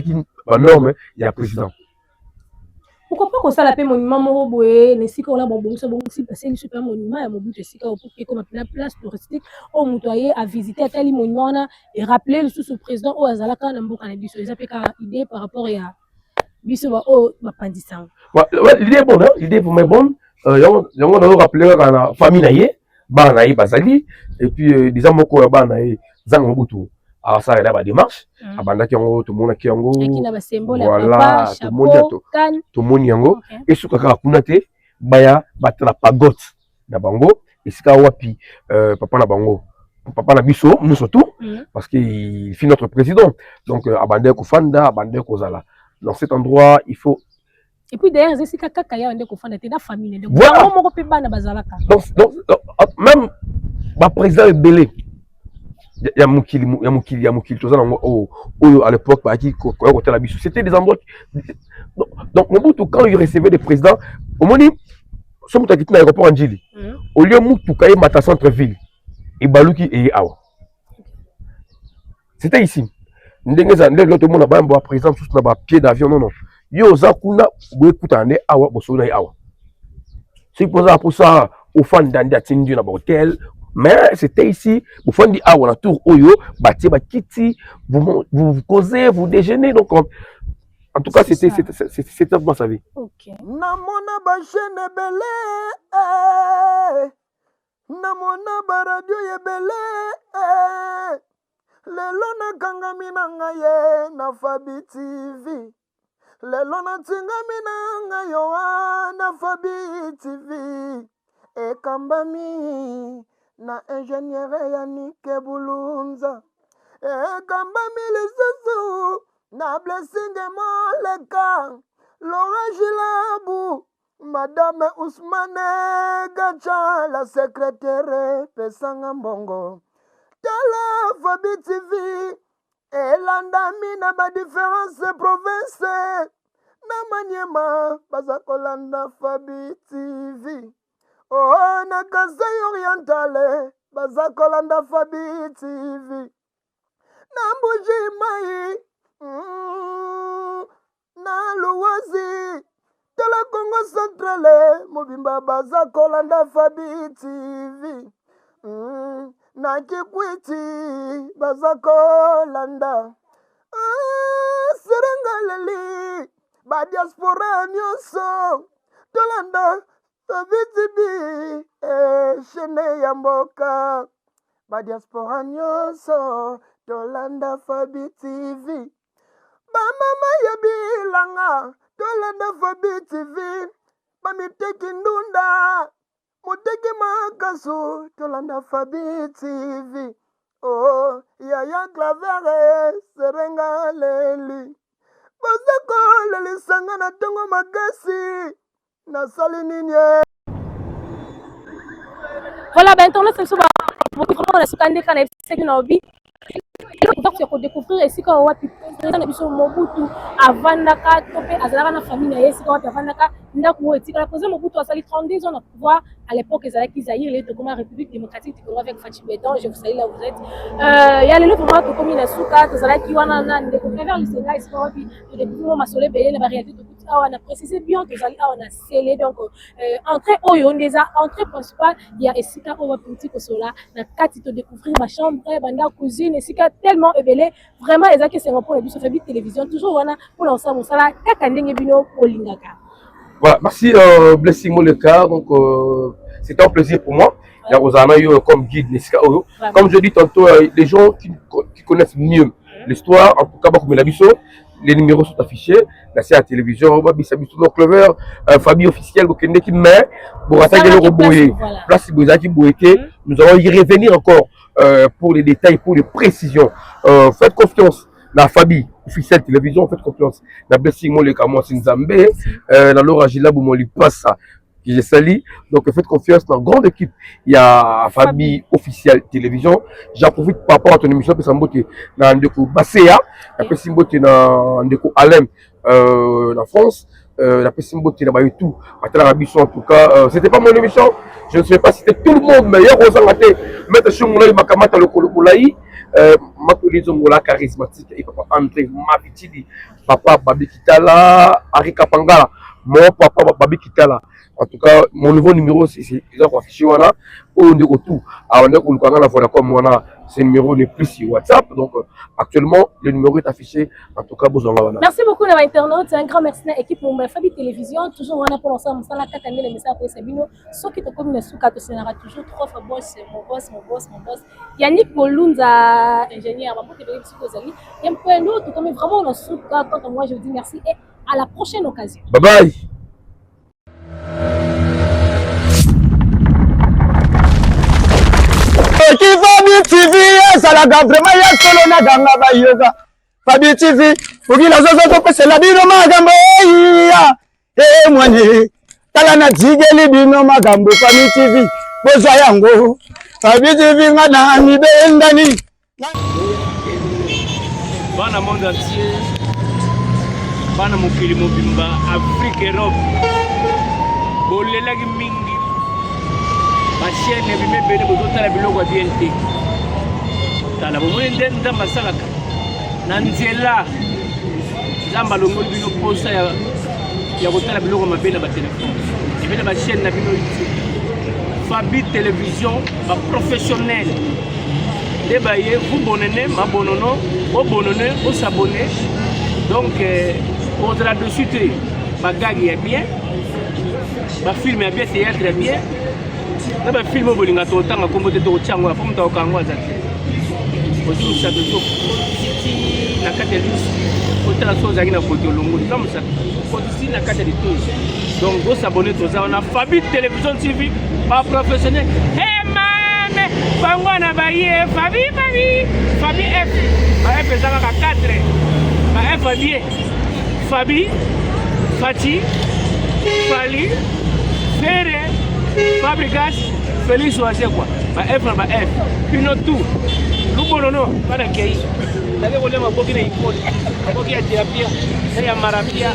a norme, il y a président. Pourquoi pas qu'on s'appelle monument Moroboé, les sites qu'on a bon si passer le super monument à Mobutu Sika pour que comme la place touristique au Moutoyer à visiter tel monument et rappeler le sous-président au Azalaka Namboka na biso. Ils appellent idée par rapport à biso ba o bapandisang. L'idée est bonne, l'idée est vraiment bonne. On a rappelé la famille naïe, banaï bazali, et puis disons moko banaï zang Mobutu. Alors ça, il y a des démarches. Abanda qui ont tout le monde qui ont voilà, tout le monde y a et ce que kunate baya batla pagote na bango et sika wapi papa na bango papa na biso nous surtout parce qu'il fit notre président donc abanda ko fanda abanda ko zala dans cet endroit il faut et puis d'ailleurs c'est sika kaka ya ndeko fanda te na famille donc moko pe bana bazalaka donc même ba président est belé il y a Moukili, tout ça, à l'époque, c'était des endroits. Donc, Mobutu, quand il recevait des présidents, au moment où il y a un aéroport en Djili, au lieu de Mobutu, il y a un centre-ville, et Balouki et Awa. C'était ici. L'autre monde a un président, tout un pied d'avion, non. Yo, Zakuna, vous écoutez, Awa, vous savez, Awa. C'est pour ça, au fond d'un des hôtel. Mais c'était ici, vous faites dire, on a tour Oyo, vous causez, vous déjeunez. Donc, En tout cas, c'était moi sa vie. Ok. Namona ba chaîne belé, namona ba radio ebele, lelo na kangami na ngaye na Fabi TV, lelo na tingami na ngayo na Fabi TV, ekambami na ingénieur Yannick Bulunza, ekambami lisusu na Blessing Moleka, Laura Gilabu, Madame Ousmane Gacha, la secrétaire Pesanga Mbongo. Tala Fabi TV, elanda mina ba différentes provinces. Na Maniema, bazakolanda Fabi TV. Oh, na Kasai Orientale, bazakolanda Fabi TV. Na Mbuji Mai, na Luwazi, Tala Congo Centrale, Mobimba baza kolanda Fabi TV. Na Kikwiti baza kolanda. Serengaleli, ba diaspora nyonso, tolanda Fabi TV, shene ya mboka. Ba diaspora nyonso, tolanda Fabi TV. Ba mama ya bilanga, tolanda Fabi TV. Ba miteki ndunda, muteki makasu, tolanda Fabi TV. Oh, yaya Clavere, serenga leli. Bazako leli sanga na tongo makasi, na sali ninye. Voilà, ben, internet, c'est souvent vraiment la soukande quand c'est une hobby. Donc, c'est pour découvrir ici quand on va président Mobutu avandaka topé azalaka na famille na yesi quand avandaka ndako etika la président Mobutu a sali 32 ans de pouvoir à l'époque ezalaki Zaïre les comme République démocratique du Congo avec Fatou Béton. Je vous salue là où vous êtes. Il y a les vraiment to comme na suka tozalaki wana na ndeko vers le Sénégal ici quand puis de découvrir masole belé la réalité de tout on a précisé bien que zali on a scellé donc entrée oyo déjà entrée principale il y a esika on va politique au sola na kati to découvrir ma chambre banda cuisine esika tellement ébélé vraiment ezaki c'est pour les Fabi télévision toujours wana pour l'ensemble mosala kaka ndenge bino olingaka. Voilà, merci Blessing Moleka. Donc c'était un plaisir pour moi. Il y a Rosanna comme guide Nesika Oyo. Comme je dis tantôt, les gens qui connaissent mieux l'histoire, en tout cas comme l'habisso, les numéros sont affichés. Là c'est à la télévision, Clover, famille officielle, qui met pour attaquer le robot. Place Bozaki Boété. Nous allons y revenir encore pour les détails, pour les précisions. Faites confiance dans la famille officielle télévision, faites confiance. La Blessing Moleka, moi c'est Nzambé, dans Laura Gilabu, moi passe ça. Qui j'ai sali, donc faites confiance dans la grande équipe. Il y a famille officielle télévision. J'en profite par rapport à ton émission, parce que c'est dans Ndeko Basséa, après Simbote dans Ndeko Alem, en France, après Simbote dans Bayoutou, à l'Arabie en tout cas, c'était pas mon émission. Je ne sais pas si c'était tout le monde, mais il y a Rosanate, Maître Chimoulaï Makamata, le Kolokoulaï, Makulizo Moula charismatique, et papa André Mavitidi, papa Babi Kitala, Ari Kapangala, mon papa Babi Kitala. En tout cas, mon nouveau numéro, c'est affiché voilà. On est autour. Alors, c'est le numéro le plus sur WhatsApp. Donc, actuellement, le numéro est affiché. En tout cas, merci beaucoup, les internautes. Un grand merci à l'équipe de Fabi Télévision. Toujours, on a pour l'ensemble, ça, la catane, les messages pour Sabino. Ceux qui te comme le souk, tu seras toujours trop fort. Boss, mon boss, mon boss, mon boss. Yannick Bolunza, ingénieur, on va te dire que vous allez. Il y a un peu d'autres, comme vraiment le souk. Quand moi, je vous dis merci et à la prochaine occasion. Bye bye. Qui Fabi TV, ça la gamme vraiment ya solo na ganga ba yoga. Fabi TV, ogi la zozo to pese la bino magambo ya. Mwani, tala na jigeli bino magambo Fabi TV. Bozo yango, Fabi TV ngana ni bendani. Bana monde entier, bana mokili mobimba, Afrique, Europe. Bolelaki mingi. Bachienne bimebele bozotala biloko ya bien te tala bomoni nde nzambe asalaka na nzela nzambe alongoli bino posa ya kotala biloko mabe na batelefone ebele bachaîne na bino youtube Fabi télévision baprofessionnel nde baye vous bonone mabonono bobonone bosabone donc pour là-dessus, ma gag est bien, ma film est bien, théâtre est bien. Ma film est bien, tout le temps, comme tu es au Tchang, la femme est au Kangwa. Aussi, nous savons que si la catalyse, autant la chose à une photo, le monde, comme ça, si la catalyse. Donc, vous s'abonnez tous, on a Fabi Télévision TV, pas professionnel. Hey, maman, Bangwana Baye, Fabi F. Ma F est à 4. Ma F est bien. Fabi, Fati, Fali, Fere, Fabrigas, Félix Oasé quoi. Ma F, puis notre tout. Lubonono, pas d'accueil. Vous allez voler ma boquille, ma boquille à thérapie, et à marapia.